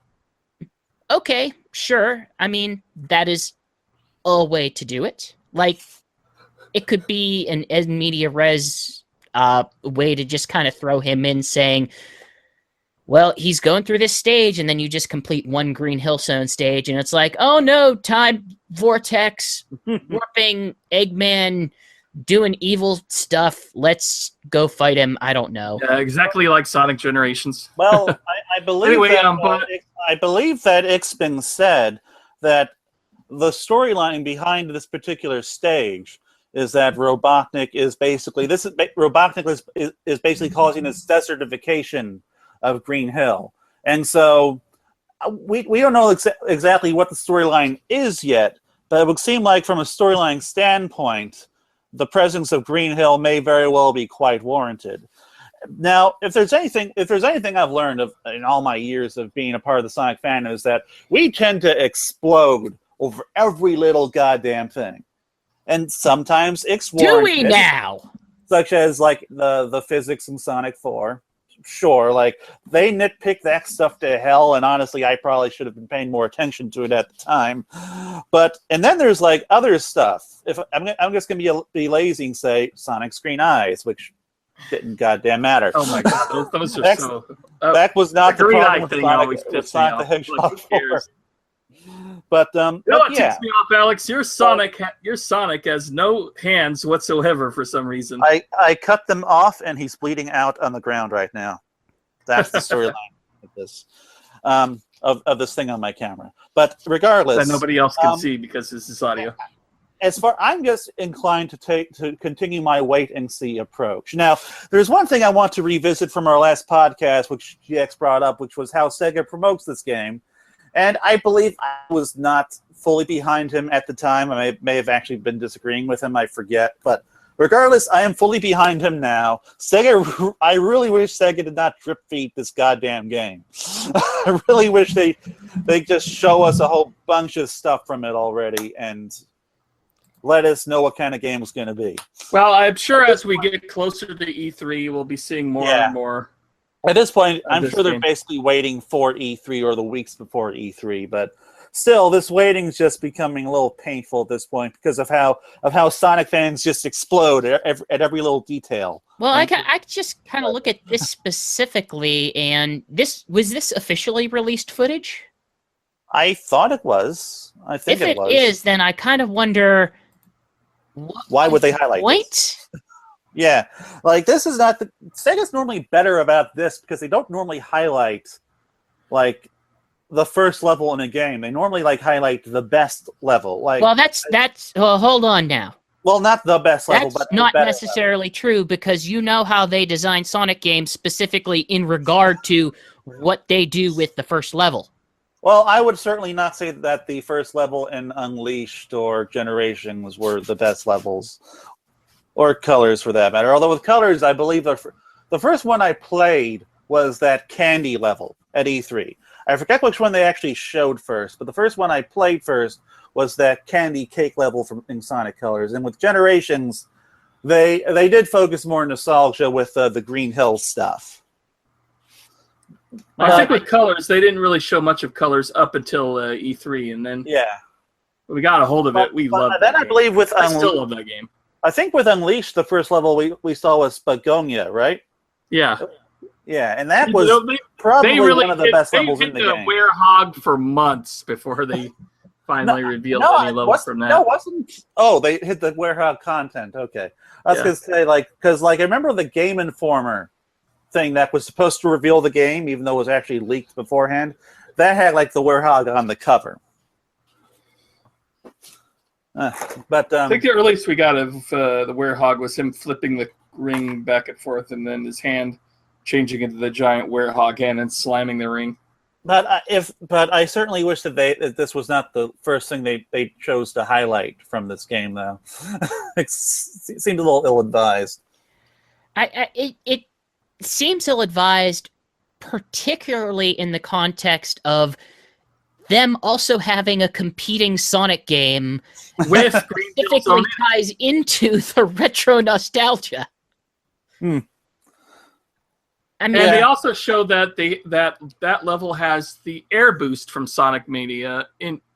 okay, sure. I mean, that is a way to do it. Like, it could be an in media res way to just kind of throw him in saying, well, he's going through this stage, and then you just complete one Green Hill Zone stage, and it's like, oh no, time vortex, warping, Eggman, doing evil stuff. Let's go fight him. I don't know. Yeah, exactly like Sonic Generations. Well, I believe I believe that it's been said that the storyline behind this particular stage is that Robotnik is basically Robotnik is basically causing this desertification of Green Hill, and so we don't know exactly what the storyline is yet, but it would seem like from a storyline standpoint, the presence of Green Hill may very well be quite warranted. Now, if there's anything I've learned in all my years of being a part of the Sonic fandom, is that we tend to explode over every little goddamn thing, and sometimes it's warranted. Do we now? Such as like the physics in Sonic 4. Sure, like they nitpick that stuff to hell, and honestly, I probably should have been paying more attention to it at the time. And then there's like other stuff. If I'm just gonna be lazy and say Sonic's green eyes, which didn't goddamn matter. Oh my god, those are so. That was not the green problem eye with thing. Sonic, Always with pisses Sonic me the off. Hedgehog Like, 4. But you know what ticks me off, Alex? Your Sonic has no hands whatsoever for some reason. I cut them off, and he's bleeding out on the ground right now. That's the storyline of this of this thing on my camera. But regardless, that nobody else can see because this is audio. I'm just inclined to continue my wait and see approach. Now, there's one thing I want to revisit from our last podcast, which GX brought up, which was how Sega promotes this game. And I believe I was not fully behind him at the time. I may have actually been disagreeing with him. I forget. But regardless, I am fully behind him now. Sega, I really wish Sega did not drip feed this goddamn game. I really wish they just show us a whole bunch of stuff from it already and let us know what kind of game it's going to be. Well, I'm sure as we get closer to E3, we'll be seeing more and more At this point, I'm this sure they're game. basically waiting for E3 or the weeks before E3, but still, this waiting's just becoming a little painful at this point because of how Sonic fans just explode at every little detail. Well, I just kind of look at this specifically, and was this officially released footage? I thought it was. I think If it was. is, then I kind of wonder Why would they highlight this? Yeah, like this is not the Sega's normally better about this because they don't normally highlight like the first level in a game. They normally like highlight the best level. Like, well, that's well, hold on now. well, not the best level, That's but the not better necessarily true because you know how they design Sonic games specifically in regard to what they do with the first level. Well, I would certainly not say that the first level in Unleashed or Generations were the best levels, or Colors for that matter. Although with Colors, I believe the first one I played was that candy level at E3. I forget which one they actually showed first, but the first one I played first was that candy cake level in Sonic Colors. And with Generations, they did focus more on nostalgia with the Green Hill stuff. I think with Colors, they didn't really show much of Colors up until E3, and then Yeah. we got a hold of it. We loved then that I believe with I still love that game. I think with Unleashed, the first level we saw was Begonia, right? Yeah. Yeah, and that was They probably really one of the best they levels hit in the game. Werehog for months before they finally revealed any levels from that. No, wasn't. Oh, they hit the Werehog content. Okay, I was gonna say because I remember the Game Informer thing that was supposed to reveal the game, even though it was actually leaked beforehand. That had like the Werehog on the cover. But I think the earliest we got of the Werehog was him flipping the ring back and forth, and then his hand changing into the giant Werehog hand and slamming the ring. But I certainly wish that that this was not the first thing they chose to highlight from this game, though. It seemed a little ill-advised. It seems ill-advised, particularly in the context of them also having a competing Sonic game With specifically ties into the retro nostalgia. I mean, and they also show that that level has the air boost from Sonic Mania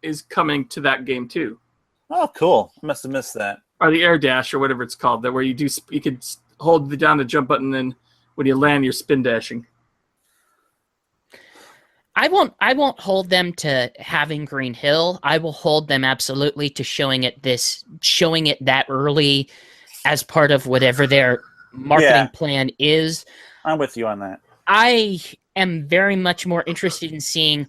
is coming to that game too. Oh, cool! I must have missed that. Or the air dash or whatever it's called, that where you could hold down the jump button, and then when you land, you're spin dashing. I won't hold them to having Green Hill. I will hold them absolutely to showing it that early as part of whatever their marketing plan is. I'm with you on that. I am very much more interested in seeing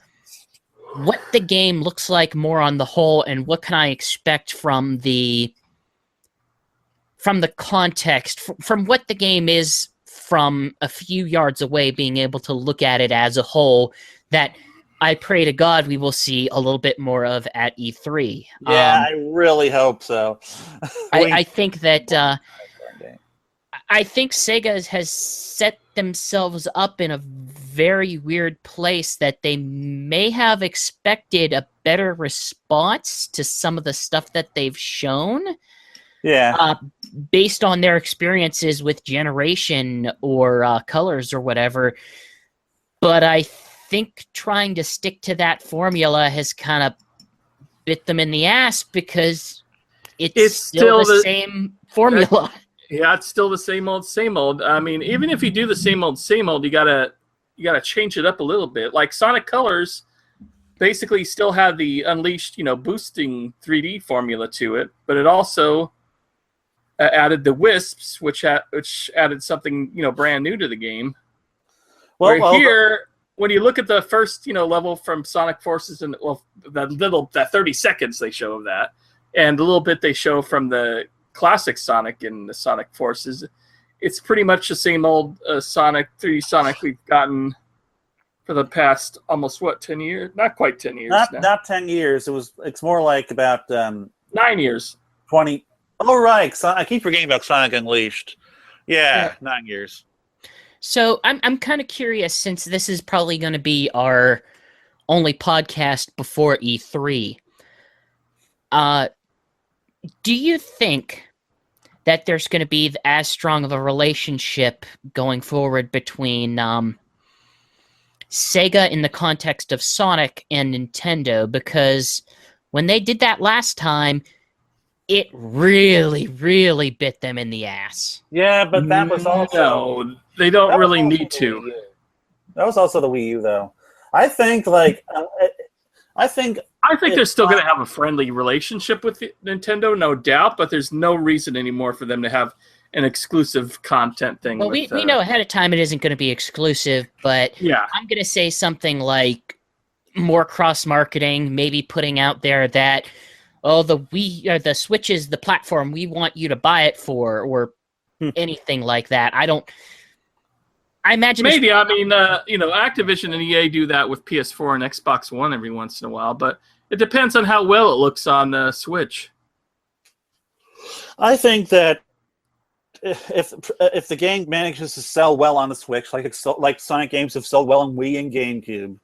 what the game looks like more on the whole, and what can I expect from the context, from what the game is from a few yards away, being able to look at it as a whole, that I pray to God we will see a little bit more of at E3. Yeah, I really hope so. I think that I think Sega has set themselves up in a very weird place, that they may have expected a better response to some of the stuff that they've shown. Yeah. Based on their experiences with Generation or Colors or whatever. But I think trying to stick to that formula has kind of bit them in the ass, because it's still the same formula. Yeah, it's still the same old. I mean, even if you do the same old, you gotta change it up a little bit. Like Sonic Colors basically still had the Unleashed, boosting 3D formula to it, but it also added the Wisps, which added something brand new to the game. Here, when you look at the first level from Sonic Forces, and that 30 seconds they show of that, and the little bit they show from the classic Sonic and the Sonic Forces, it's pretty much the same old Sonic 3D Sonic we've gotten for the past almost 10 years? Not quite 10 years. Not 10 years. It's more like about 9 years. 20. Oh right, I keep forgetting about Sonic Unleashed. Yeah. 9 years. So I'm kind of curious, since this is probably going to be our only podcast before E3. Do you think that there's going to be as strong of a relationship going forward between Sega in the context of Sonic and Nintendo, because when they did that last time, it really, really bit them in the ass. Yeah, but that was also... No, they don't really need the to. Wii U. That was also the Wii U, though. I think, like... I think they're still going to have a friendly relationship with Nintendo, no doubt, but there's no reason anymore for them to have an exclusive content thing. Well, we know ahead of time it isn't going to be exclusive, but yeah. I'm going to say something like more cross-marketing, maybe putting out there that, oh, the Switch is the platform we want you to buy it for, or anything like that. I imagine maybe. I mean, Activision and EA do that with PS4 and Xbox One every once in a while, but it depends on how well it looks on the Switch. I think that if the game manages to sell well on the Switch, like Sonic games have sold well on Wii and GameCube,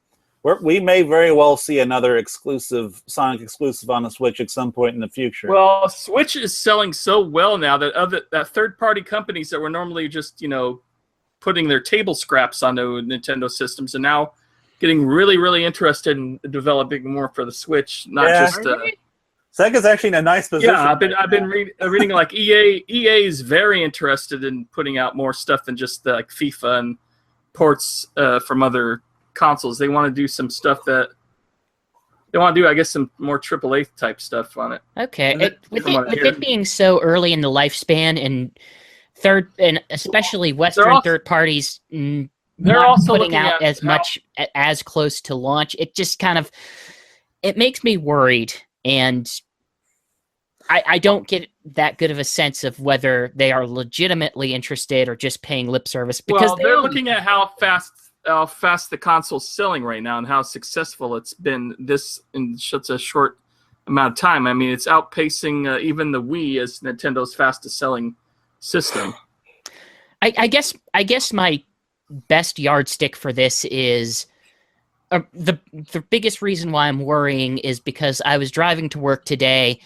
we may very well see another Sonic exclusive on the Switch at some point in the future. Well, Switch is selling so well now that third-party companies that were normally just putting their table scraps onto Nintendo systems and now getting really, really interested in developing more for the Switch. Sega's actually in a nice position. Yeah, I've been reading like EA is very interested in putting out more stuff than just like FIFA and ports from other consoles. They want to do some stuff that they want to do, I guess, some more AAA type stuff on it. Okay, with it being so early in the lifespan and especially Western third parties, they're also putting out as close to launch. It just it makes me worried. And I don't get that good of a sense of whether they are legitimately interested or just paying lip service. Because they're looking at how fast the console's selling right now and how successful it's been in such a short amount of time. I mean, it's outpacing even the Wii as Nintendo's fastest selling system. I guess my best yardstick for this is... the biggest reason why I'm worrying is because I was driving to work today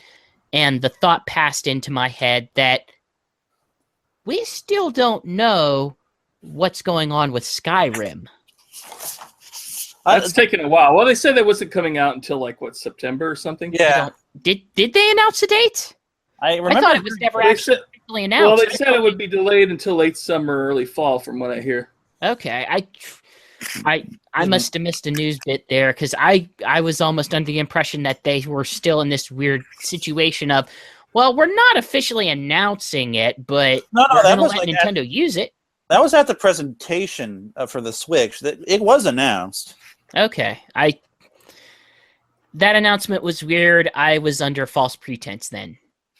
and the thought passed into my head that we still don't know what's going on with Skyrim. That's taken a while. Well, they said that wasn't coming out until September or something? Yeah. Did they announce a date? I thought it was never actually announced. Well, they said it would be delayed until late summer, early fall, from what I hear. Okay, I must have missed a news bit there, because I was almost under the impression that they were still in this weird situation of, well, we're not officially announcing it, but we're going to let Nintendo use it. That was at the presentation for the Switch. It was announced. Okay, that announcement was weird. I was under false pretense then.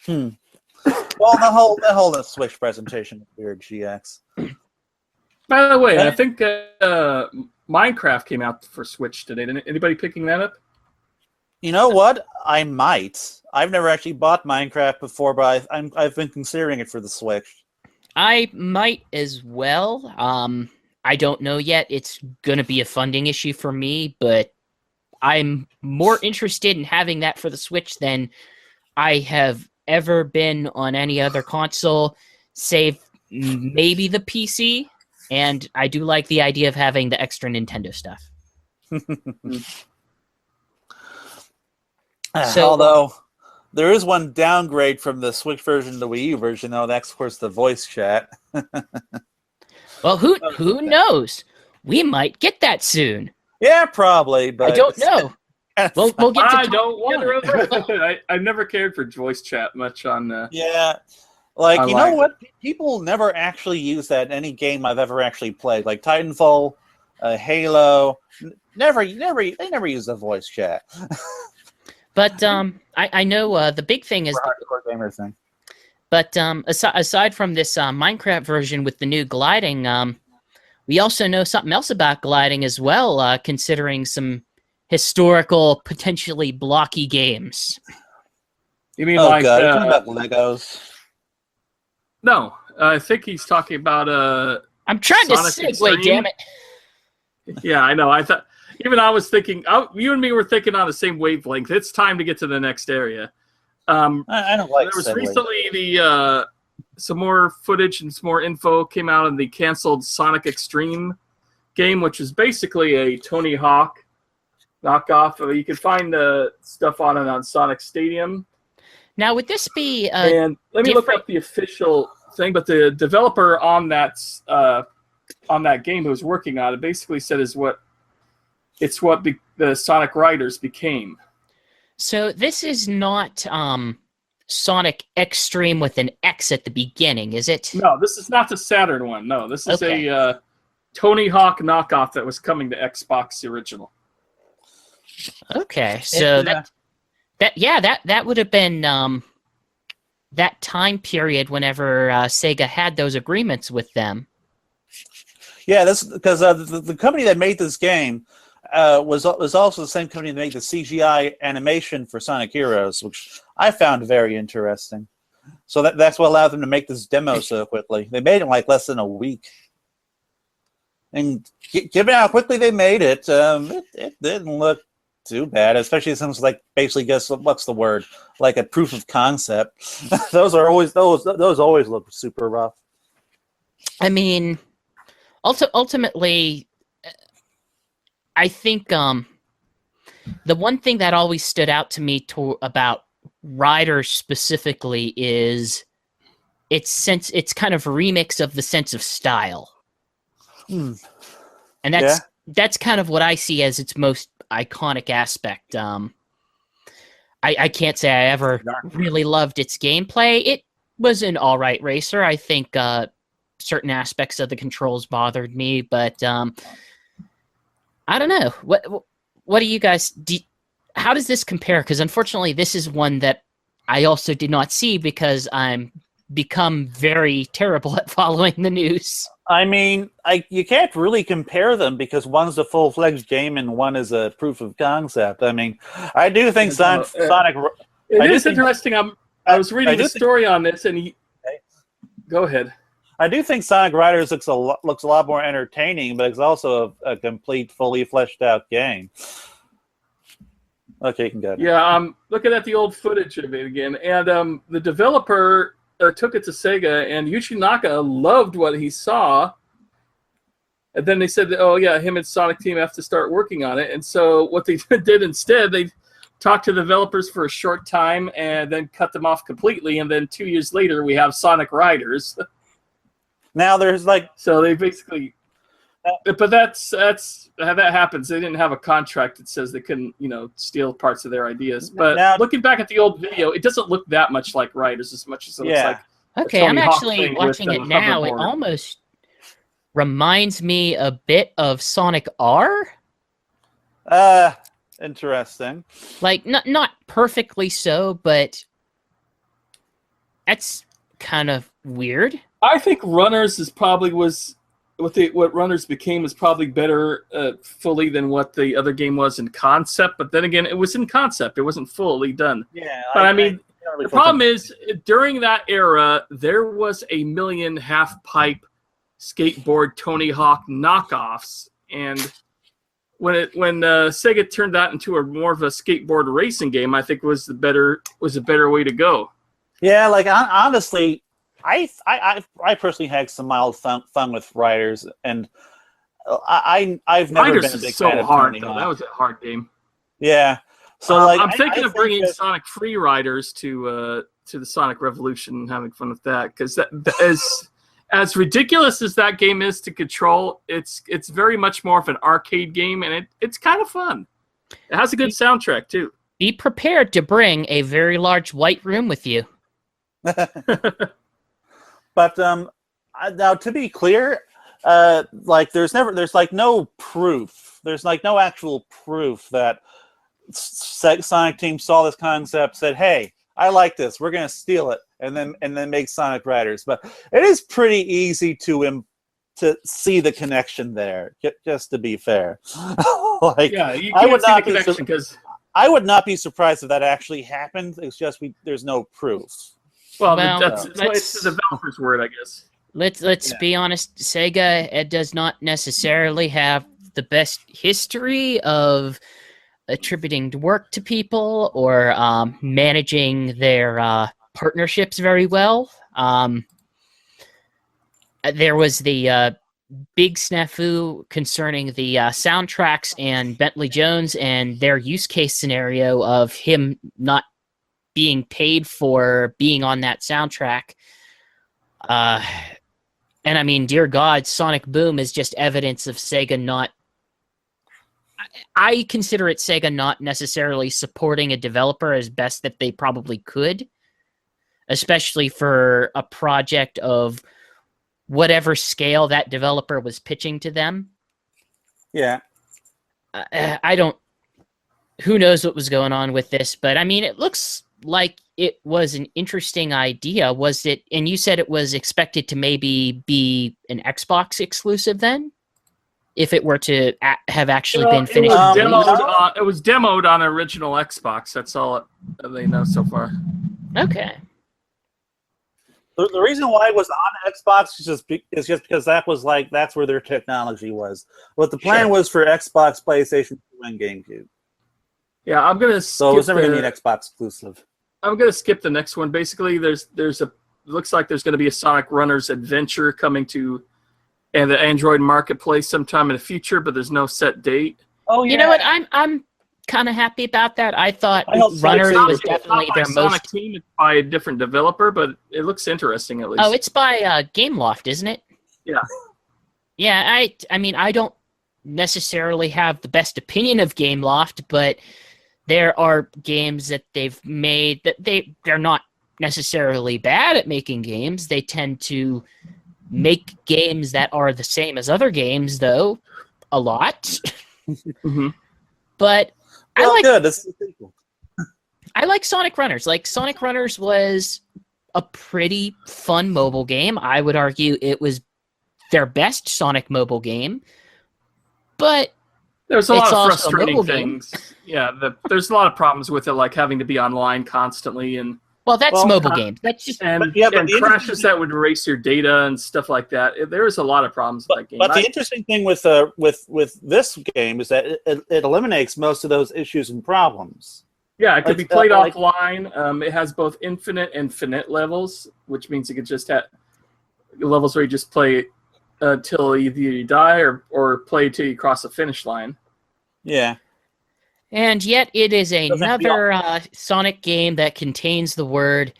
Well, the whole Switch presentation was weird, GX. By the way, I think Minecraft came out for Switch today. Anybody picking that up? You know what? I might. I've never actually bought Minecraft before, but I've been considering it for the Switch. I might as well. I don't know yet. It's going to be a funding issue for me, but I'm more interested in having that for the Switch than I have ever been on any other console, save maybe the PC. And I do like the idea of having the extra Nintendo stuff. Although there is one downgrade from the Switch version to the Wii U version, though. That's, of course, the voice chat. Well, who knows? We might get that soon. Yeah, probably. But I don't know. We'll get to. I don't wonder. I've never cared for voice chat much on. Yeah. You know what? People never actually use that in any game I've ever actually played. Like Titanfall, Halo. They never use the voice chat. But I know the big thing is the hardcore gamer thing. But aside from this Minecraft version with the new gliding, we also know something else about gliding as well, considering some historical, potentially blocky games. You mean God, about Legos? No, I think he's talking about I'm trying Sonic to segue, Extreme. damn it. Yeah, I know. I was thinking. You and me were thinking on the same wavelength. It's time to get to the next area. I don't like. There was recently some more footage and some more info came out on the canceled Sonic Extreme game, which is basically a Tony Hawk knockoff. You can find the stuff on it on Sonic Stadium. Now, would this be and let me look up the official thing, but the developer on that game who was working on it basically said it's what the Sonic Riders became. So this is not Sonic Extreme with an X at the beginning, is it? No, this is not the Saturn one. No, this is a Tony Hawk knockoff that was coming to Xbox original. Okay, so that would have been that time period whenever Sega had those agreements with them. Yeah, that's because the company that made this game was also the same company that made the CGI animation for Sonic Heroes, which I found very interesting. So that's what allowed them to make this demo so quickly. They made it in like less than a week. And given how quickly they made it, it didn't look too bad, especially since like basically what's the word? Like a proof of concept. those always look super rough. I mean, ultimately, I think the one thing that always stood out to me about Riders specifically is it's kind of a remix of the sense of style. And that's kind of what I see as its most iconic aspect. I can't say I ever really loved its gameplay. It was an all-right racer. I think certain aspects of the controls bothered me, but I don't know. What do you guys... how does this compare? Because unfortunately, this is one that I also did not see because I'm become very terrible at following the news. I mean, you can't really compare them because one's a full-fledged game and one is a proof of concept. I mean, I do think Sonic... It is interesting. I was reading the story on this, and go ahead. I do think Sonic Riders looks a lot more entertaining, but it's also a complete, fully fleshed-out game. Okay, you can go. Yeah, I'm looking at the old footage of it again, and the developer took it to Sega, and Yuichi Naka loved what he saw. And then they said, oh, yeah, him and Sonic Team have to start working on it. And so what they did instead, they talked to the developers for a short time and then cut them off completely. And then 2 years later, we have Sonic Riders. Now there's like... So they basically... But that's how that happens. They didn't have a contract that says they couldn't, steal parts of their ideas. But now, looking back at the old video, it doesn't look that much like Riders as much as it looks like. Okay, I'm actually watching it now. It almost reminds me a bit of Sonic R. Interesting. Like not perfectly so, but that's kind of weird. I think Runners is probably what Runners became is probably better fully than what the other game was in concept. But then again, it was in concept; it wasn't fully done. Yeah, but I mean, the problem is during that era there was a million half-pipe skateboard Tony Hawk knockoffs, and when Sega turned that into more of a skateboard racing game, I think was a better way to go. Yeah, like honestly. I personally had some mild fun with Riders, and I've never Riders been a big is so fan of hard Tony though. Hawk. That was a hard game. Yeah, so I'm thinking of bringing Sonic Free Riders to the Sonic Revolution and having fun with that, because as ridiculous as that game is to control, it's very much more of an arcade game, and it's kind of fun. It has a good soundtrack too. Be prepared to bring a very large white room with you. But now, to be clear, there's no proof. There's like no actual proof that Sonic Team saw this concept, said, "Hey, I like this. We're gonna steal it," and then make Sonic Riders. But it is pretty easy to see the connection there. Just to be fair, yeah, you can't see the connection because I would not be surprised if that actually happened. It's just there's no proof. Well, it's the developer's word, I guess. Let's be honest. Sega does not necessarily have the best history of attributing work to people or managing their partnerships very well. There was the big snafu concerning the soundtracks and Bentley Jones and their use case scenario of him not being paid for being on that soundtrack. And I mean, dear God, Sonic Boom is just evidence of Sega not... I consider it Sega not necessarily supporting a developer as best that they probably could, especially for a project of whatever scale that developer was pitching to them. Yeah. I don't... Who knows what was going on with this, but I mean, it looks like it was an interesting idea. Was it... And you said it was expected to maybe be an Xbox exclusive then? If it were to have actually been finished. It was demoed on original Xbox. That's all they know so far. Okay. The reason why it was on Xbox is just because that's where their technology was. What the plan was for Xbox, PlayStation 2, and GameCube. Yeah, I'm gonna. So it was never gonna be an Xbox exclusive. I'm gonna skip the next one. Basically, looks like there's gonna be a Sonic Runners Adventure coming to the Android marketplace sometime in the future, but there's no set date. Oh, yeah. You know what? I'm kind of happy about that. I thought Runners was definitely their Sonic team. It's by a different developer, but it looks interesting at least. Oh, it's by Gameloft, isn't it? Yeah. Yeah, I mean, I don't necessarily have the best opinion of Gameloft, but there are games that they've made that they're not necessarily bad at making games. They tend to make games that are the same as other games, though, a lot. Mm-hmm. But good. This is cool. I like Sonic Runners. Like, Sonic Runners was a pretty fun mobile game. I would argue it was their best Sonic mobile game. But there's a lot of frustrating things. Yeah, there's a lot of problems with it, like having to be online constantly and. Well, that's mobile games. That's just and crashes that would erase your data and stuff like that. There is a lot of problems with that game. But the interesting thing with this game is that it eliminates most of those issues and problems. Yeah, it could be played offline. It has both infinite and finite levels, which means you could just have levels where you just play till either you die or play till you cross the finish line. Yeah. And yet it is another Sonic game that contains the word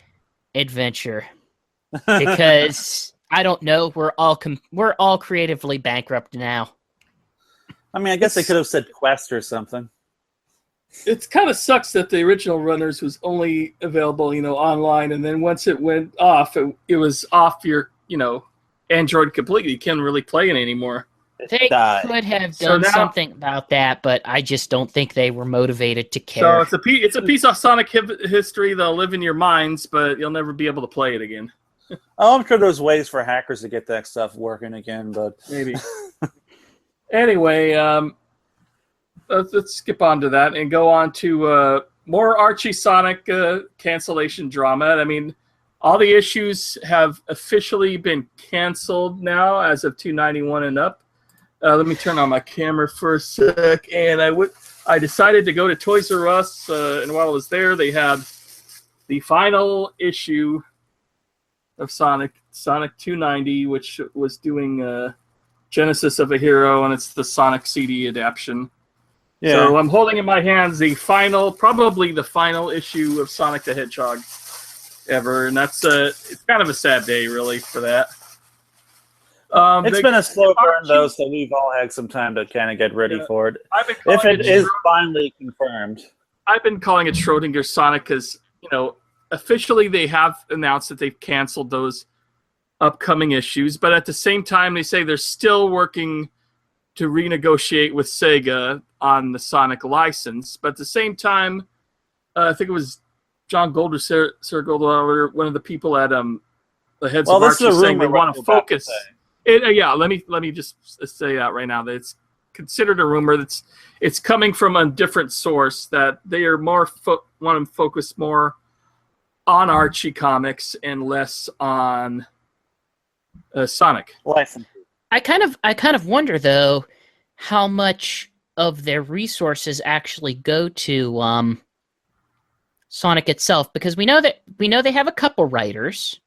adventure. Because, I don't know, we're all creatively bankrupt now. I mean, I guess they could have said quest or something. It kind of sucks that the original Runners was only available, online, and then once it went off, it was off your, Android completely. You can't really play it anymore. They could have done something about that, but I just don't think they were motivated to care. So it's a piece of Sonic history that'll live in your minds, but you'll never be able to play it again. Oh, I'm sure there's ways for hackers to get that stuff working again, but maybe. Anyway, let's skip on to that and go on to more Archie Sonic cancellation drama. I mean, all the issues have officially been canceled now as of 291 and up. Let me turn on my camera for a sec. And I decided to go to Toys R Us, and while I was there, they had the final issue of Sonic 290, which was doing Genesis of a Hero, and it's the Sonic CD adaptation. Yeah. So I'm holding in my hands probably the final issue of Sonic the Hedgehog ever, and that's it's kind of a sad day, really, for that. It's been a slow burn, though, so we've all had some time to kind of get ready for it. If it is finally confirmed. I've been calling it Schrodinger Sonic because, officially they have announced that they've canceled those upcoming issues, but at the same time, they say they're still working to renegotiate with Sega on the Sonic license. But at the same time, I think it was John Gold or Sarah Gold, one of the people at the heads of Archie saying they want to focus. Let me just say that right now, that it's considered a rumor that's it's coming from a different source, that they are want to focus more on Archie comics and less on Sonic. I kind of wonder, though, how much of their resources actually go to Sonic itself, because we know they have a couple writers,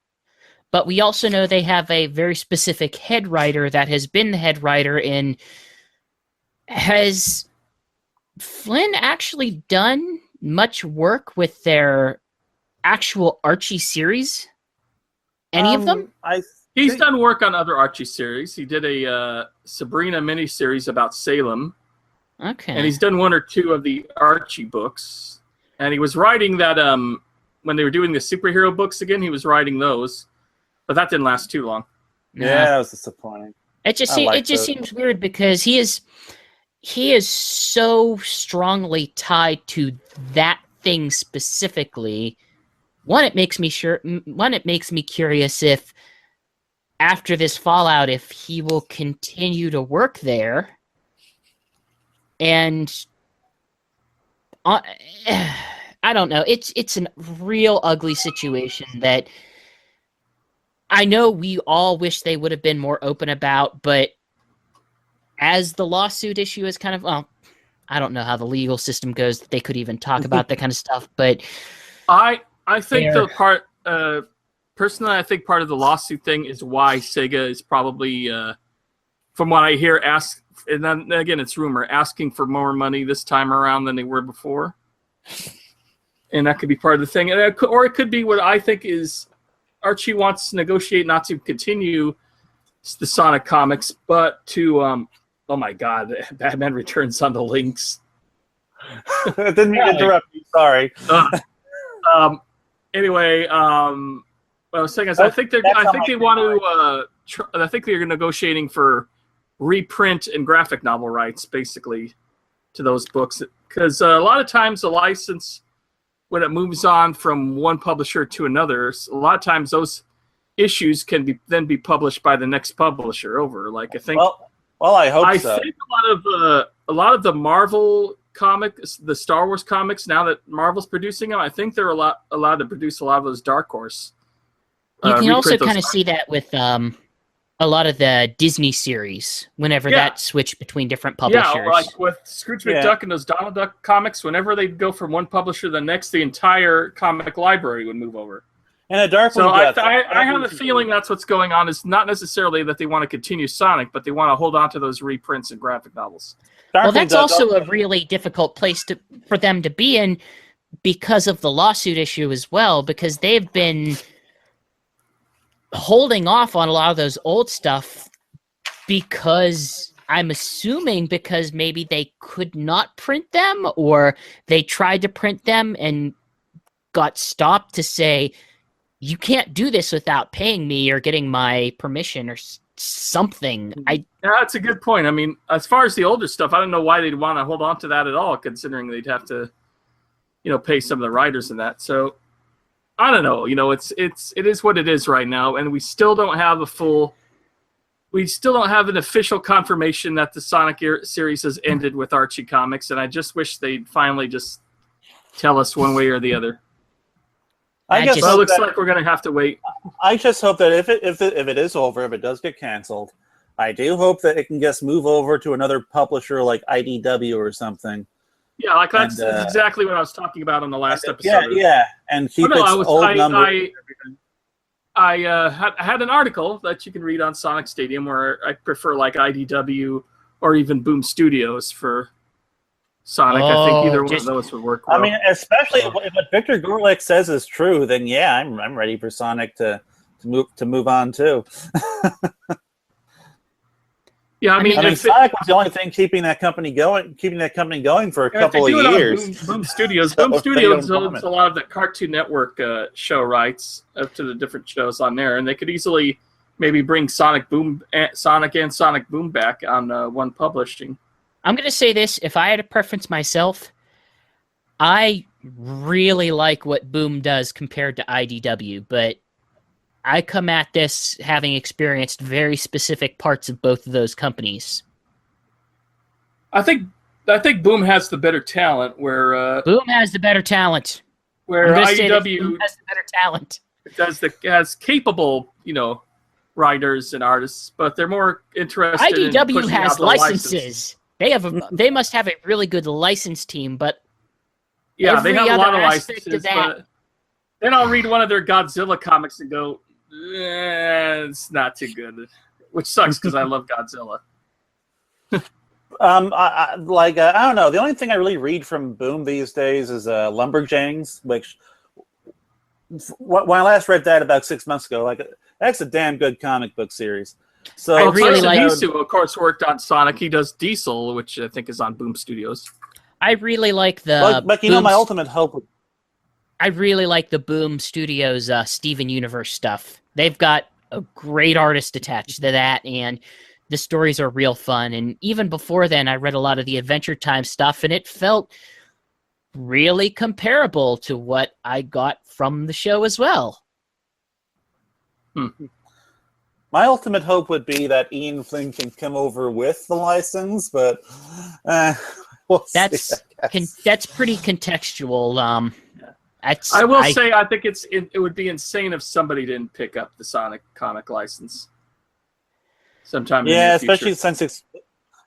But we also know they have a very specific head writer that has been the head writer in... Has Flynn actually done much work with their actual Archie series? Any of them? He's done work on other Archie series. He did a Sabrina miniseries about Salem. Okay. And he's done one or two of the Archie books. And he was writing that when they were doing the superhero books again, he was writing those. But that didn't last too long. Yeah, that was disappointing. It just seems weird because he is so strongly tied to that thing specifically. One, it makes me curious if after this fallout, if he will continue to work there. And I don't know. It's a real ugly situation that I know we all wish they would have been more open about, but as the lawsuit issue is kind of, well, I don't know how the legal system goes that they could even talk about that kind of stuff, but I think the part personally, I think part of the lawsuit thing is why Sega is probably, from what I hear, and then again, it's rumor, asking for more money this time around than they were before. And that could be part of the thing. Or it could be what I think is Archie wants to negotiate not to continue the Sonic comics, but to, oh my God, Batman Returns on the Lynx. Didn't mean to interrupt you, sorry. Anyway, what I was saying is, I think they're negotiating for reprint and graphic novel rights, basically, to those books. Because a lot of times the license, when it moves on from one publisher to another, a lot of times those issues can then be published by the next publisher over. Like I think. Well, I hope so. I think a lot of the Marvel comics, the Star Wars comics, now that Marvel's producing them, I think they're allowed to produce a lot of those Dark Horse. You can also kind of see that with a lot of the Disney series, whenever that switched between different publishers. Yeah, like with Scrooge McDuck and those Donald Duck comics, whenever they'd go from one publisher to the next, the entire comic library would move over. And a Dark So I have a feeling that's what's going on. It's not necessarily that they want to continue Sonic, but they want to hold on to those reprints and graphic novels. Well, that's also a really difficult place for them to be in because of the lawsuit issue as well, because they've been holding off on a lot of those old stuff because I'm assuming because maybe they could not print them or they tried to print them and got stopped to say, you can't do this without paying me or getting my permission or something. Yeah, that's a good point. I mean, as far as the older stuff, I don't know why they'd want to hold on to that at all, considering they'd have to, pay some of the writers and that. So I don't know. It is what it is right now, and we still don't have an official confirmation that the Sonic series has ended with Archie Comics, and I just wish they'd finally just tell us one way or the other. It looks like we're going to have to wait. I just hope that if it is over, if it does get canceled, I do hope that it can just move over to another publisher like IDW or something. Yeah, like that's exactly what I was talking about on the last episode. Yeah, and keep old number. I had an article that you can read on Sonic Stadium where I prefer like IDW or even Boom Studios for Sonic. I think either one of those would work well. I mean, especially if what Victor Gorlick says is true, then yeah, I'm ready for Sonic to move on too. Yeah, I mean Sonic was the only thing keeping that company going for a couple of years. Boom Studios. Boom Studios owns a lot of the Cartoon Network show rights up to the different shows on there, and they could easily maybe bring Sonic and Sonic Boom back on one publishing. I'm going to say this. If I had a preference myself, I really like what Boom does compared to IDW, but I come at this having experienced very specific parts of both of those companies. I think Boom has the better talent. Where Boom has the better talent. Where IDW Boom has the better talent. Has capable, writers and artists, but they're more interested. IDW has licenses. They must have a really good license team, but yeah, they have a lot of licenses. But then I'll read one of their Godzilla comics and go, it's not too good, which sucks because I love Godzilla. I don't know. The only thing I really read from Boom these days is Lumberjanes, which when I last read that about 6 months ago, like that's a damn good comic book series. So I really like. Misu, of course, worked on Sonic. He does Diesel, which I think is on Boom Studios. I really like the. But you know, my ultimate hope. I really like the Boom Studios Steven Universe stuff. They've got a great artist attached to that, and the stories are real fun. And even before then, I read a lot of the Adventure Time stuff, and it felt really comparable to what I got from the show as well. My ultimate hope would be that Ian Flynn can come over with the license, but we'll that's pretty contextual. I will say I think it would be insane if somebody didn't pick up the Sonic comic license sometime. Yeah, in the especially since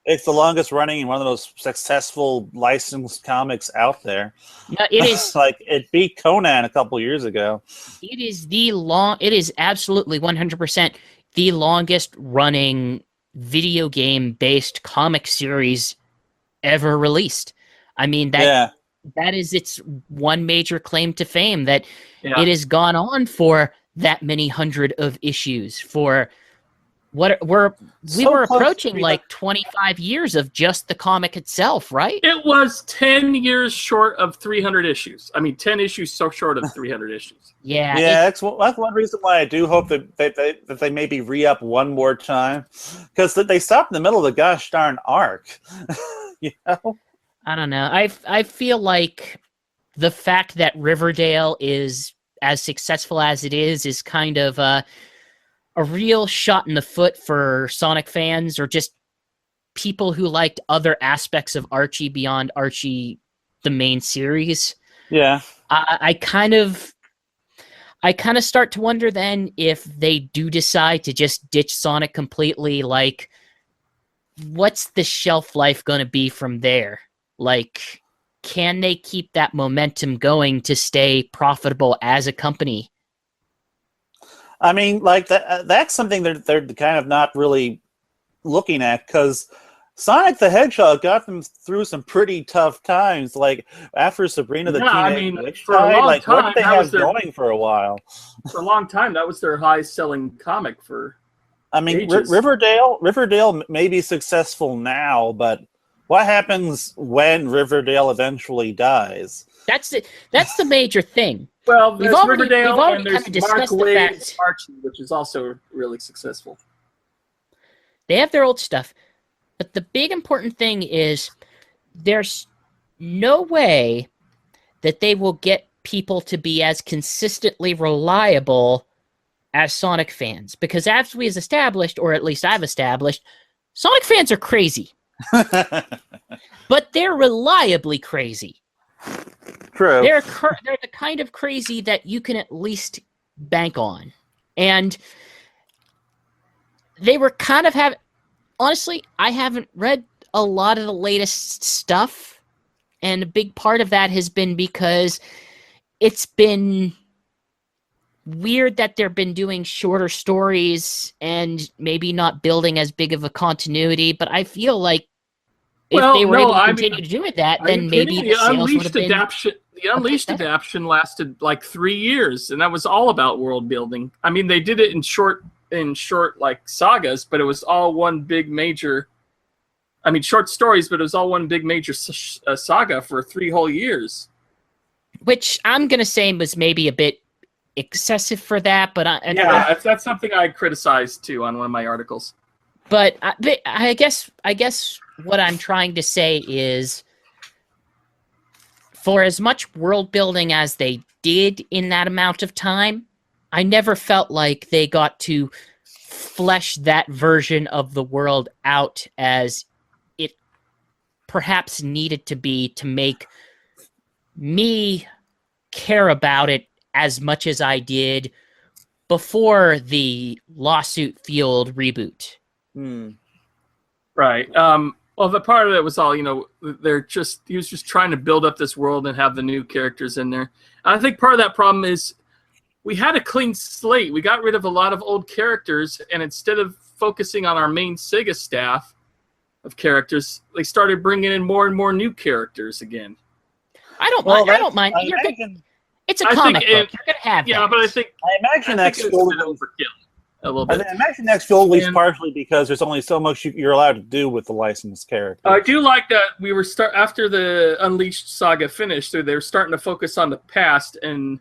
it's the longest running and one of the most successful licensed comics out there. No, it is like it beat Conan a couple years ago. It is It is absolutely 100% the longest running video game based comic series ever released. I mean that is its one major claim to fame, that it has gone on for that many hundred of issues for we were approaching like 25 years of just the comic itself, right? It was 10 years short of 300 issues. I mean, 10 issues so short of 300 issues. Yeah. That's one reason why I do hope that they maybe re-up one more time, because they stopped in the middle of the gosh darn arc. You know? I don't know. I feel like the fact that Riverdale is as successful as it is kind of a real shot in the foot for Sonic fans, or just people who liked other aspects of Archie beyond Archie, the main series. Yeah. I kind of start to wonder then if they do decide to just ditch Sonic completely, like, what's the shelf life going to be from there? Like, can they keep that momentum going to stay profitable as a company? I mean, like that's something they're kind of not really looking at, because Sonic the Hedgehog got them through some pretty tough times. Like after Sabrina the Teenage Witch died, like what did they have going for a while? For a long time, that was their highest-selling comic for. I mean, Riverdale may be successful now, but what happens when Riverdale eventually dies? That's the major thing. Well, there's Riverdale, and there's Mark Waid's Archie, which is also really successful. They have their old stuff, but the big important thing is there's no way that they will get people to be as consistently reliable as Sonic fans, because as we have established, or at least I've established, Sonic fans are crazy. But they're reliably crazy. True. They're the kind of crazy that you can at least bank on. And they were kind of honestly, I haven't read a lot of the latest stuff, and a big part of that has been because it's been weird that they've been doing shorter stories and maybe not building as big of a continuity, but I feel like if they were able to continue to do that, then maybe the sales would have been... The Unleashed adaptation lasted like 3 years, and that was all about world building. I mean, they did it in short like sagas, but it was all one big major. I mean, short stories, but it was all one big major saga for 3 whole years. Which I'm gonna say was maybe a bit excessive for that, but that's something I criticized too on one of my articles. But I guess what I'm trying to say is, for as much world building as they did in that amount of time, I never felt like they got to flesh that version of the world out as it perhaps needed to be to make me care about it as much as I did before the lawsuit-fueled reboot. Right. Well, the part of it was all, he was just trying to build up this world and have the new characters in there. And I think part of that problem is we had a clean slate. We got rid of a lot of old characters, and instead of focusing on our main Sega staff of characters, they started bringing in more and more new characters again. I don't mind. I don't mind. It's a comic book. You're gonna have that. But I imagine that's overkill a little bit. I imagine that's fully partially because there's only so much you're allowed to do with the licensed characters. I do like that we were after the Unleashed saga finished, they were starting to focus on the past and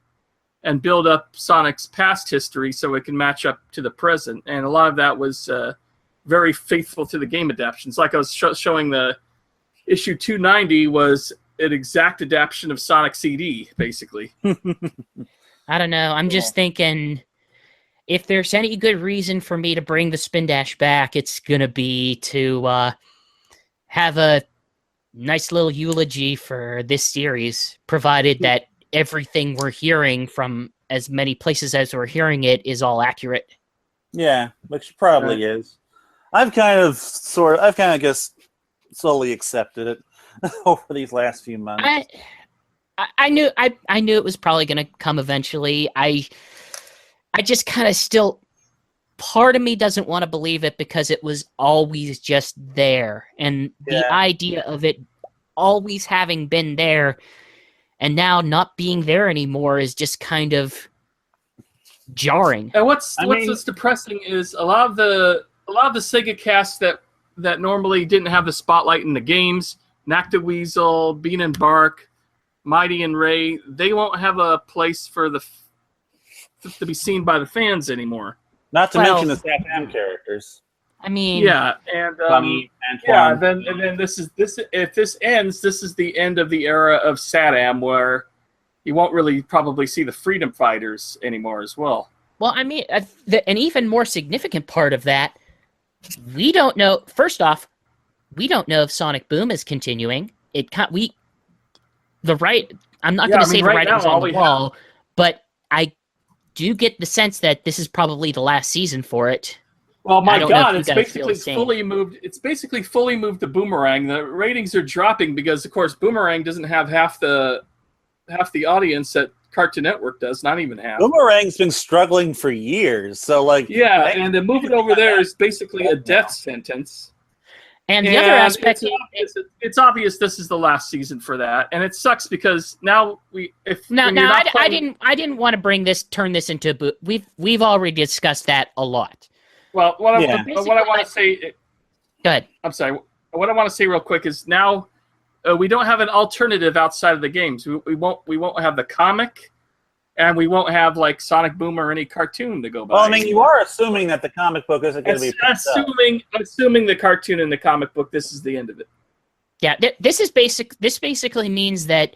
build up Sonic's past history so it can match up to the present. And a lot of that was very faithful to the game adaptations. Like I was showing, the issue 290 was an exact adaptation of Sonic CD, basically. I don't know. I'm just thinking, if there's any good reason for me to bring the Spin Dash back, it's going to be to have a nice little eulogy for this series, provided that everything we're hearing from as many places as we're hearing it is all accurate. Yeah, which probably is. I've kind of guess slowly accepted it over these last few months. I knew it was probably going to come eventually. I just kind of still, part of me doesn't want to believe it because it was always just there, and the idea of it always having been there and now not being there anymore is just kind of jarring. And what's depressing is a lot of the Sega casts that normally didn't have the spotlight in the games, Nactaweasel, Bean and Bark, Mighty and Ray, they won't have a place for to be seen by the fans anymore. Not to mention the SATAM characters. I mean, yeah, and then if this ends, this is the end of the era of SATAM, where you won't really probably see the Freedom Fighters anymore as well. Well, I mean, an even more significant part of that, we don't know. First off, we don't know if Sonic Boom is continuing. I'm not going to say the writing's on the wall, but I do get the sense that this is probably the last season for it. Well, my God, it's basically fully moved. It's basically fully moved to Boomerang. The ratings are dropping because, of course, Boomerang doesn't have half the audience that Cartoon Network does. Not even half. Boomerang's been struggling for years, so and to move it over there is basically a death sentence. And the other aspect, it's obvious this is the last season for that, and it sucks because now I didn't want to turn this into. We've already discussed that a lot. Well, what I want to say. Go ahead. I'm sorry. What I want to say real quick is now we don't have an alternative outside of the games. We won't have the comic, and we won't have like Sonic Boom or any cartoon to go by. Well, I mean, you are assuming that the comic book isn't going to be assuming the cartoon and the comic book. This is the end of it. Yeah, this basically means that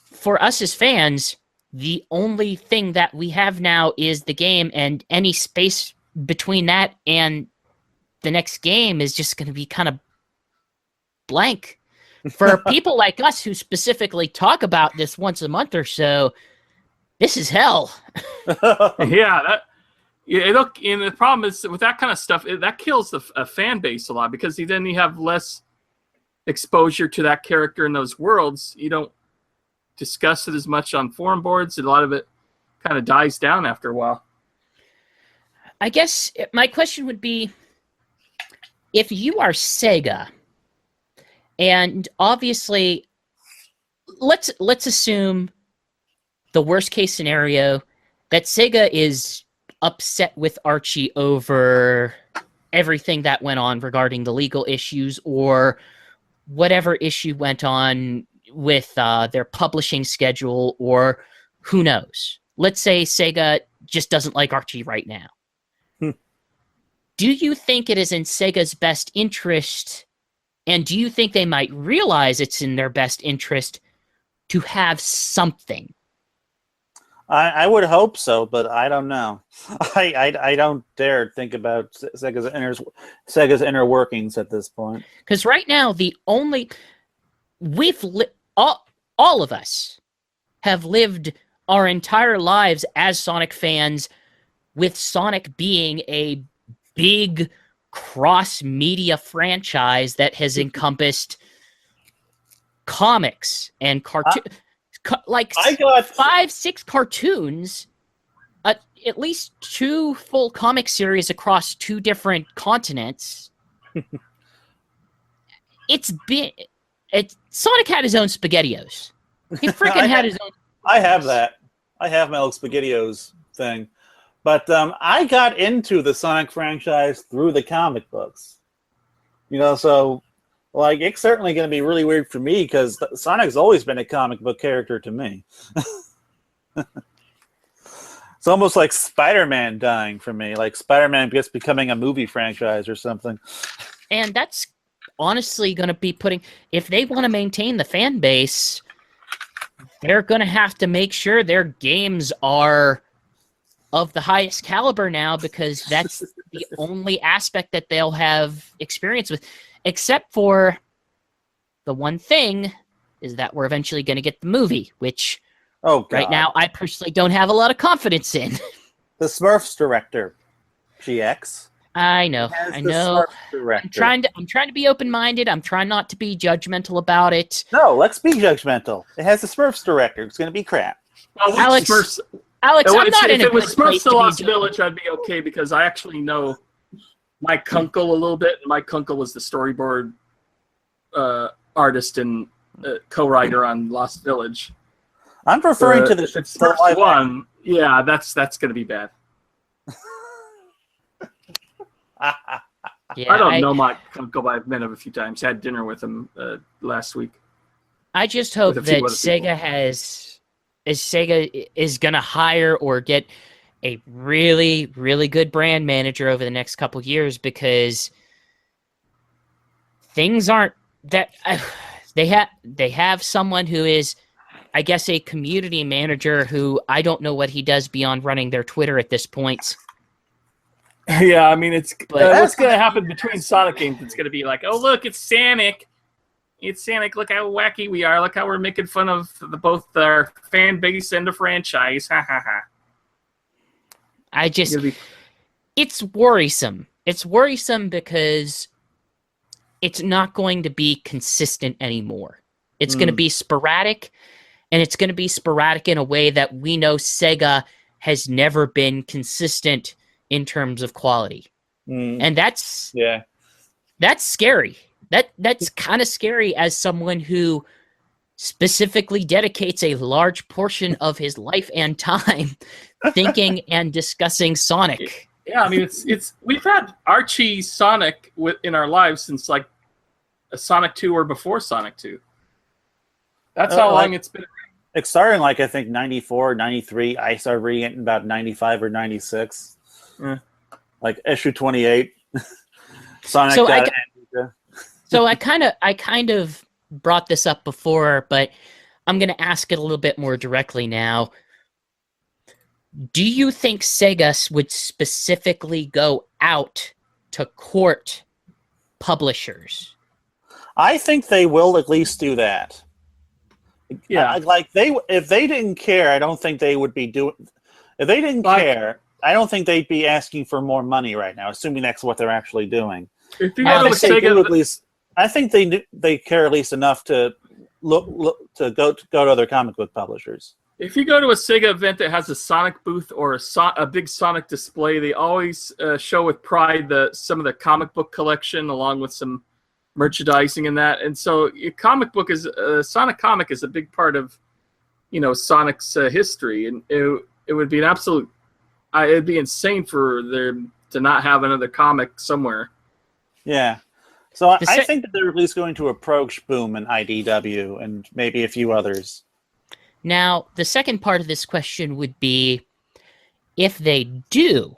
for us as fans, the only thing that we have now is the game, and any space between that and the next game is just going to be kind of blank. For people like us who specifically talk about this once a month or so, this is hell. And the problem is with that kind of stuff, that kills a fan base a lot, because then you have less exposure to that character in those worlds. You don't discuss it as much on forum boards, and a lot of it kind of dies down after a while. I guess my question would be, if you are Sega, and obviously let's assume the worst case scenario, that Sega is upset with Archie over everything that went on regarding the legal issues, or whatever issue went on with their publishing schedule, or who knows. Let's say Sega just doesn't like Archie right now. Do you think it is in Sega's best interest, and do you think they might realize it's in their best interest to have something? I would hope so, but I don't know. I don't dare think about Sega's inner workings at this point. Because right now, all of us have lived our entire lives as Sonic fans, with Sonic being a big cross-media franchise that has encompassed comics and I got 5-6 cartoons, at least 2 full comic series across 2 different continents. Sonic had his own SpaghettiOs. He freaking had his own. I have that. I have my old SpaghettiOs thing. But I got into the Sonic franchise through the comic books. So like it's certainly going to be really weird for me because Sonic's always been a comic book character to me. It's almost like Spider-Man dying for me, like Spider-Man just becoming a movie franchise or something. And that's honestly going to be if they want to maintain the fan base, they're going to have to make sure their games are of the highest caliber now, because that's the only aspect that they'll have experience with, except for the one thing is that we're eventually going to get the movie, which right now I personally don't have a lot of confidence in. The Smurfs director, GX. I know. I'm trying to be open-minded. I'm trying not to be judgmental about it. No, let's be judgmental. It has the Smurfs director. It's going to be crap. Well, Alex, I'm not in a good place to be If it was Smurfs The Lost Village, I'd be okay because I actually know Mike Kunkel a little bit. Mike Kunkel was the storyboard artist and co-writer on Lost Village. I'm referring to the Smurfs one. Yeah, that's going to be bad. Yeah, I don't know Mike Kunkel, but I've met him a few times. Had dinner with him last week. I just hope that Sega is going to hire or get a really, really good brand manager over the next couple years, because things aren't that they have someone who is, I guess, a community manager who I don't know what he does beyond running their Twitter at this point. Yeah, I mean, what's going to happen between Sonic games? It's going to be like, oh, look, it's Sonic. It's Sonic. Look how wacky we are. Look how we're making fun of both our fan base and the franchise. Ha, ha, ha. It's worrisome. It's worrisome because it's not going to be consistent anymore. It's going to be sporadic, and it's going to be sporadic in a way that we know Sega has never been consistent in terms of quality. And that's scary. That's kind of scary as someone who specifically dedicates a large portion of his life and time thinking and discussing Sonic. Yeah, I mean, we've had Archie Sonic in our lives since like a Sonic 2 or before Sonic 2. That's how long it's been. It started like, I think, 94, 93. I started reading it in about 95 or 96. Like issue 28. Sonic. So I kind of brought this up before, but I'm going to ask it a little bit more directly now. Do you think Sega would specifically go out to court publishers? I think they will at least do that. Yeah, if they didn't care, I don't think they would be doing. If they didn't care, I don't think they'd be asking for more money right now, assuming that's what they're actually doing. If you go to Sega, I think they care at least enough to look to go to other comic book publishers. If you go to a Sega event that has a Sonic booth or a big Sonic display, they always show with pride some of the comic book collection along with some merchandising and that. And so your comic book Sonic comic is a big part of, Sonic's history. And it would be an absolute, it'd be insane for them to not have another comic somewhere. Yeah. So I think that they're at least going to approach Boom and IDW and maybe a few others. Now, the second part of this question would be, if they do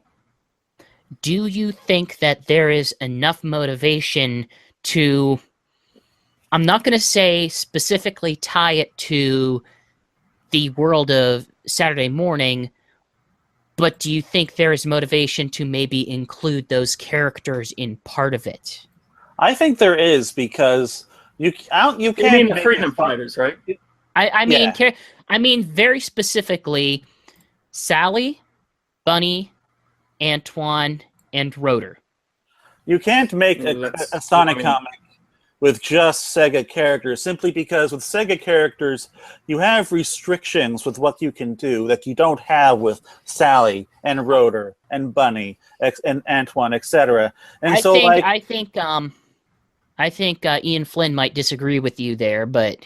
you think that there is enough motivation to, I'm not going to say specifically tie it to the world of Saturday Morning, but do you think there is motivation to maybe include those characters in part of it? I think there is, because you can't. You mean the Freedom Fighters, right? I mean very specifically Sally, Bunny, Antoine, and Rotor. You can't make a Sonic comic with just Sega characters, simply because with Sega characters, you have restrictions with what you can do that you don't have with Sally and Rotor and Bunny and Antoine, etc. And I think Ian Flynn might disagree with you there, but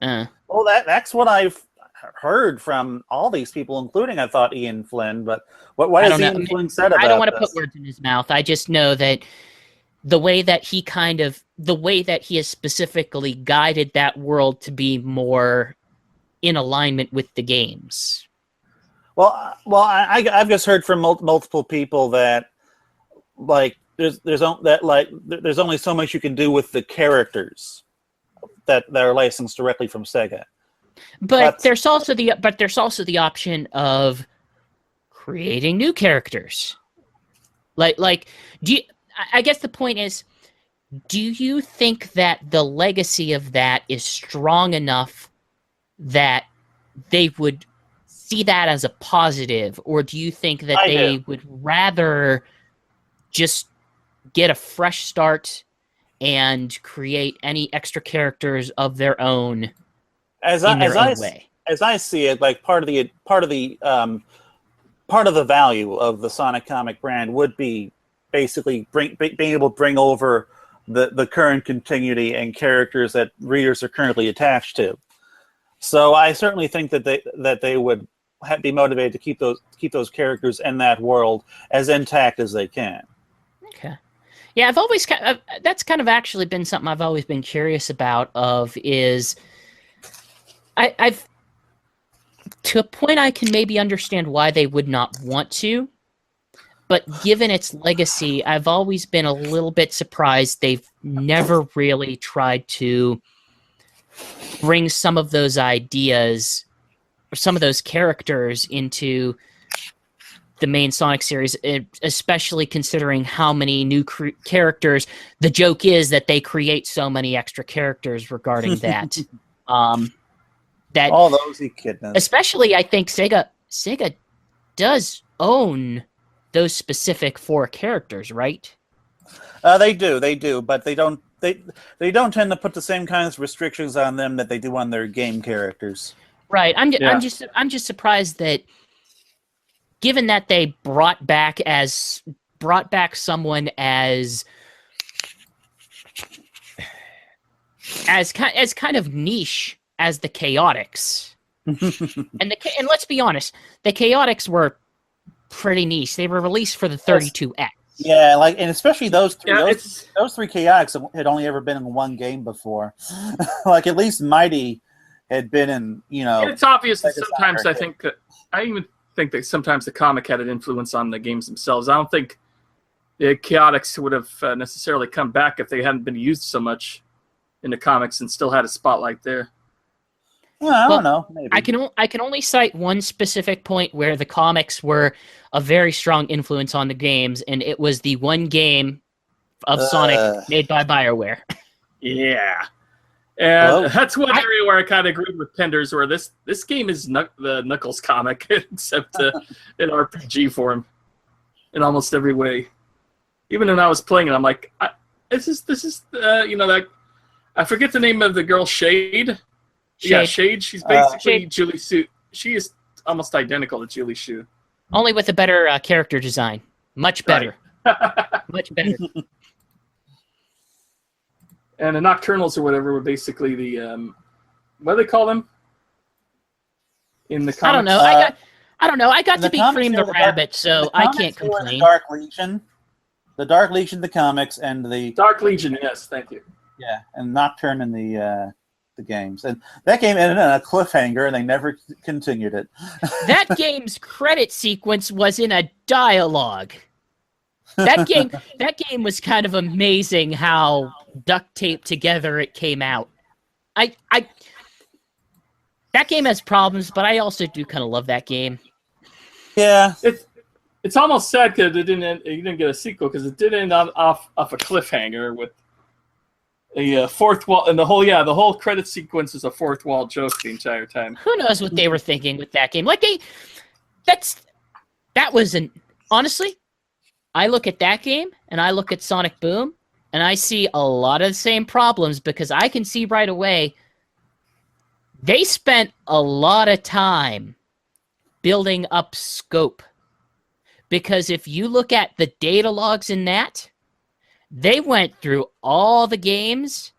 well, that's what I've heard from all these people, including I thought Ian Flynn. But what has Ian Flynn said about this? I don't want to put words in his mouth. I just know that the way that he has specifically guided that world to be more in alignment with the games. Well, I've just heard from multiple people that like there's only so much you can do with the characters that are licensed directly from Sega. But there's also the option of creating new characters. I guess the point is, do you think that the legacy of that is strong enough that they would see that as a positive, or do you think that they would rather just get a fresh start and create any extra characters of their own as I see it, like part of the value of the Sonic comic brand would be basically being able to bring over the current continuity and characters that readers are currently attached to. So I certainly think that they would be motivated to keep those characters in that world as intact as they can. Okay. Yeah, I've always that's kind of actually been something I've always been curious about. I've to a point I can maybe understand why they would not want to, but given its legacy, I've always been a little bit surprised they've never really tried to bring some of those ideas or some of those characters into the main Sonic series, especially considering how many new characters. The joke is that they create so many extra characters regarding that. That all those echidnas. Especially, I think Sega does own those specific 4 characters, right? They do, but they don't tend to put the same kinds of restrictions on them that they do on their game characters. Right. I'm just surprised that, given that they brought back someone as kind of niche as the Chaotix. and let's be honest, the Chaotix were pretty niche. They were released for the 32X. Yeah, and especially those three. Yeah, those 3 Chaotix had only ever been in one game before. At least Mighty had been in, And it's obvious that sometimes I even think that sometimes the comic had an influence on the games themselves. I don't think the Chaotix would have necessarily come back if they hadn't been used so much in the comics and still had a spotlight there. Well, I don't know. Maybe. I can only cite one specific point where the comics were a very strong influence on the games, and it was the one game of Sonic made by BioWare. Yeah. And that's one area where I kind of agreed with Penders, where this game is the Knuckles comic, except in RPG form in almost every way. Even when I was playing it, I'm like, this is that I forget the name of the girl, Shade. Yeah, Shade. She's basically Julie Sue. She is almost identical to Julie Shu. Only with a better character design. Much better. Right. Much better. And the Nocturnals or whatever were basically the what do they call them in the comics? I don't know. I don't know. I got to be Cream the Rabbit, so I can't complain. The Dark Legion, the comics, and the Dark Legion. Yes, thank you. Yeah, and Nocturne in the games, and that game ended on a cliffhanger, and they never continued it. That game's credit sequence was in a dialogue. That game was kind of amazing how duct taped together it came out. That game has problems, but I also do kind of love that game. Yeah, it's almost sad because you didn't get a sequel, because it did end off a cliffhanger with a fourth wall, and the whole credit sequence is a fourth wall joke the entire time. Who knows what they were thinking with that game? Honestly, I look at that game and I look at Sonic Boom and I see a lot of the same problems because I can see right away they spent a lot of time building up scope. Because if you look at the data logs in that, they went through all the games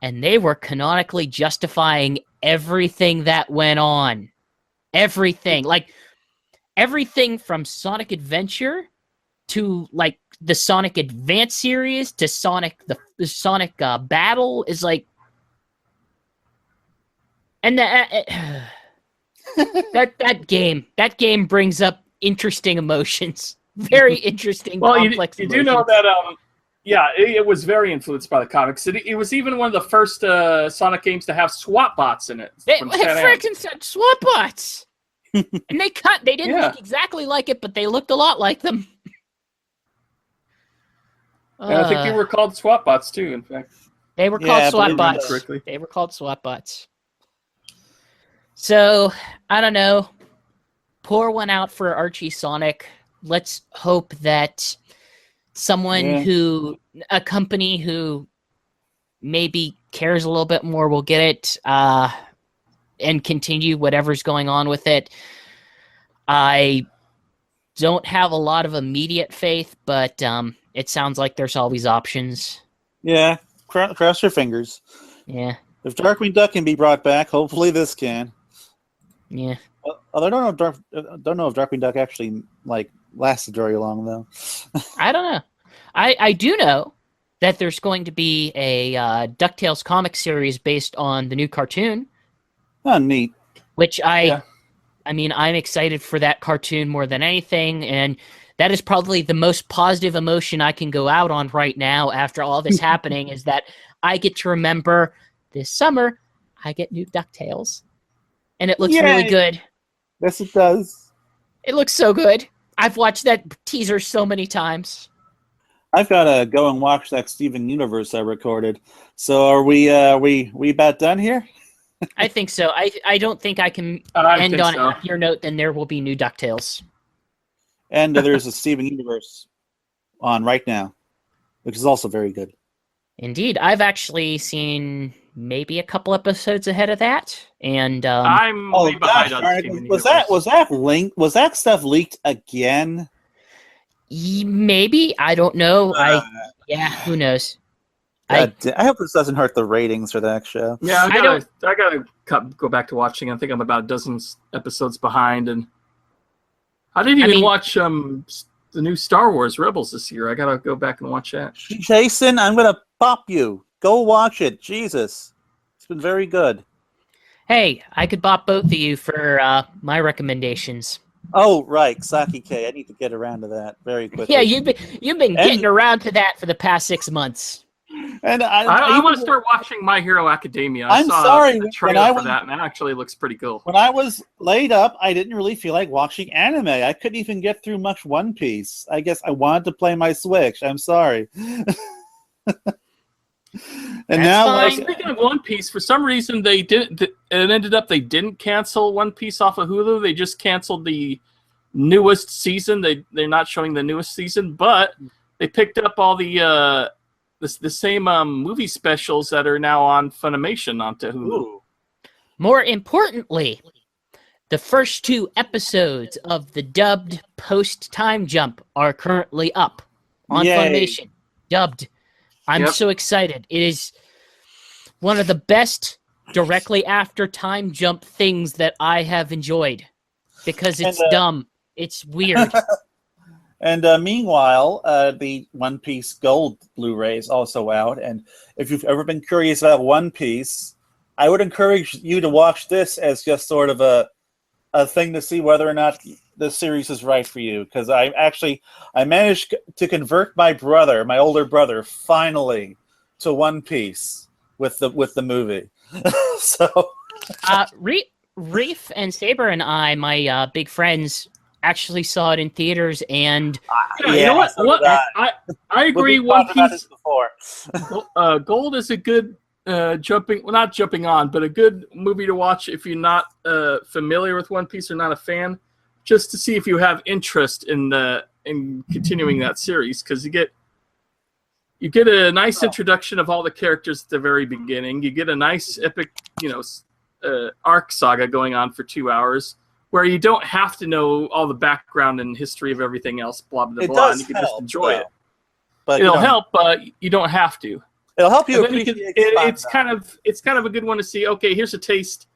and they were canonically justifying everything that went on. Everything. Like, everything from Sonic Adventure to, like, the Sonic Advance series to Sonic, the Sonic Battle is like... And that game brings up interesting emotions. Very interesting, complex you emotions. do know that, it was very influenced by the comics. It was even one of the first Sonic games to have SWAT bots in it. They freaking said SWAT bots! And they didn't look exactly like it, but they looked a lot like them. And I think they were called SWAT bots, too, in fact. They were called SWAT bots. They were called SWAT bots. So, I don't know. Pour one out for Archie Sonic. Let's hope that a company who maybe cares a little bit more will get it and continue whatever's going on with it. I don't have a lot of immediate faith, but it sounds like there's always options. Yeah, cross your fingers. Yeah. If Darkwing Duck can be brought back, hopefully this can. Yeah. Although I don't know if Darkwing Duck actually lasted very long though. I don't know. I do know that there's going to be a DuckTales comic series based on the new cartoon. Oh, neat. Which I mean, I'm excited for that cartoon more than anything, and that is probably the most positive emotion I can go out on right now after all this happening is that I get to remember this summer I get new DuckTales. And it looks really good. Yes, it does. It looks so good. I've watched that teaser so many times. I've got to go and watch that Steven Universe I recorded. So are we about done here? I think so. I don't think I can end on a happier note than there will be new DuckTales. And there's a Steven Universe on right now, which is also very good. Indeed. I've actually seen maybe a couple episodes ahead of that, and I'm way behind on Steven was that stuff leaked again? Maybe, I don't know. Who knows? I hope this doesn't hurt the ratings for that show. Yeah, I gotta go back to watching. I think I'm about a dozen episodes behind, and I didn't even watch the new Star Wars Rebels this year. I gotta go back and watch that. Jason, I'm gonna pop you. Go watch it. Jesus. It's been very good. Hey, I could bop both of you for my recommendations. Oh, right. Saki K. I need to get around to that very quickly. Yeah, you've been getting around to that for the past 6 months. And I want to start watching My Hero Academia. I saw a trailer for that, and that actually looks pretty cool. When I was laid up, I didn't really feel like watching anime. I couldn't even get through much One Piece. I guess I wanted to play my Switch. I'm sorry. And now, speaking of One Piece, for some reason they didn't cancel One Piece off of Hulu. They just canceled the newest season. They're not showing the newest season, but they picked up all the same movie specials that are now on Funimation onto Hulu. Ooh. More importantly, the first 2 episodes of the dubbed post Time Jump are currently up on Funimation. Dubbed. I'm so excited. It is one of the best directly after Time Jump things that I have enjoyed because it's dumb. It's weird. And meanwhile, the One Piece Gold Blu-ray is also out. And if you've ever been curious about One Piece, I would encourage you to watch this as just sort of a thing to see whether or not the series is right for you. Because I managed to convert my older brother, finally to One Piece with the movie. So, Reef and Saber and I, my big friends, actually saw it in theaters, and you know what? I agree. One Piece Gold is a good not jumping on, but a good movie to watch if you're not familiar with One Piece or not a fan, just to see if you have interest in continuing that series, because you You get a nice introduction of all the characters at the very beginning. You get a nice epic, arc saga going on for 2 hours, where you don't have to know all the background and history of everything else. Blah blah blah. And you can just enjoy it. But it'll help, but you don't have to. It'll help you appreciate it's kind of a good one to see. Okay, here's a taste.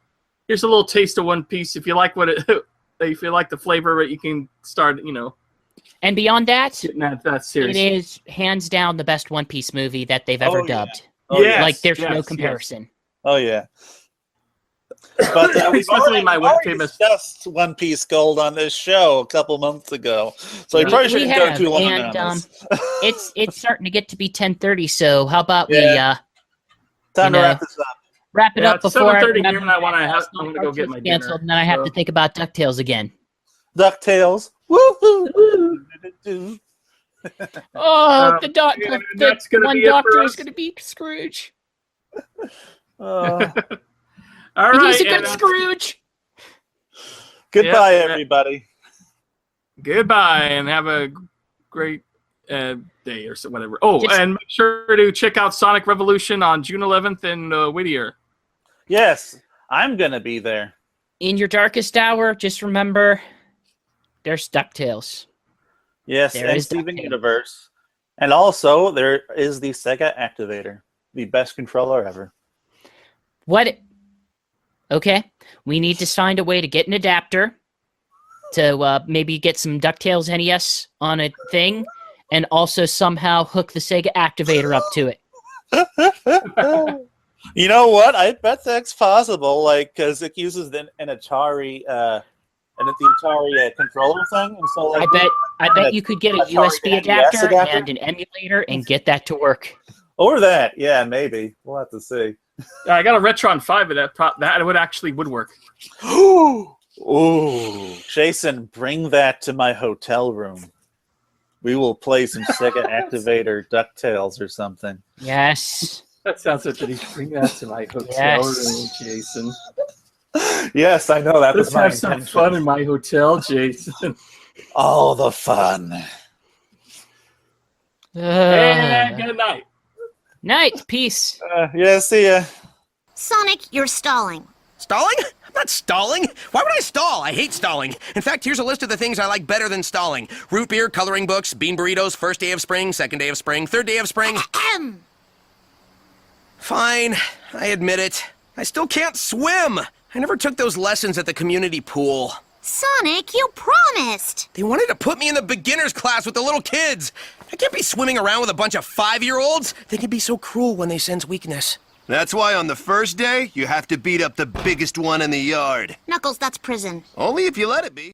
Here's a little taste of One Piece. If you like if you like the flavor, you can start. And beyond that, that series. It is hands down the best One Piece movie that they've ever dubbed. Oh, yes, like there's no comparison. Yes. Oh yeah. But we've already discussed One Piece Gold on this show a couple months ago, so we probably shouldn't go too long on this. It's starting to get to be 10:30, so how about we time to wrap this up? Wrap it up before 7:30 here, and I want to go get my dinner. Canceled, and then I have to think about DuckTales again. DuckTales. Woohoo! Oh, the one doctor is going to be Scrooge. All right, he's a good Scrooge. Goodbye, everybody. Goodbye, and have a great day or so, whatever. Oh, and make sure to check out Sonic Revolution on June 11th in Whittier. Yes, I'm going to be there. In your darkest hour, just remember, there's DuckTales. Yes, and Steven Universe. And also, there is the Sega Activator, the best controller ever. Okay, we need to find a way to get an adapter to maybe get some DuckTales NES on a thing, and also somehow hook the Sega Activator up to it. You know what? I bet that's possible, because it uses an Atari, the Atari controller thing, and so I bet you could get a USB adapter and an emulator and get that to work. Or that, yeah, maybe. We'll have to see. I got a Retron 5 of that would work. Ooh, Jason, bring that to my hotel room. We will play some Sega Activator DuckTales or something. Yes. That sounds like that. Bring that to my hotel room, Jason. Yes, I know that was my intention. Let's have some fun in my hotel, Jason. All the fun. And good night. Night. Peace. Yeah, see ya. Sonic, you're stalling. Stalling? I'm not stalling. Why would I stall? I hate stalling. In fact, here's a list of the things I like better than stalling. Root beer, coloring books, bean burritos, first day of spring, second day of spring, third day of spring. Fine, I admit it. I still can't swim. I never took those lessons at the community pool. Sonic, you promised. They wanted to put me in the beginner's class with the little kids. I can't be swimming around with a bunch of 5-year-olds. They can be so cruel when they sense weakness. That's why on the first day, you have to beat up the biggest one in the yard. Knuckles, that's prison. Only if you let it be.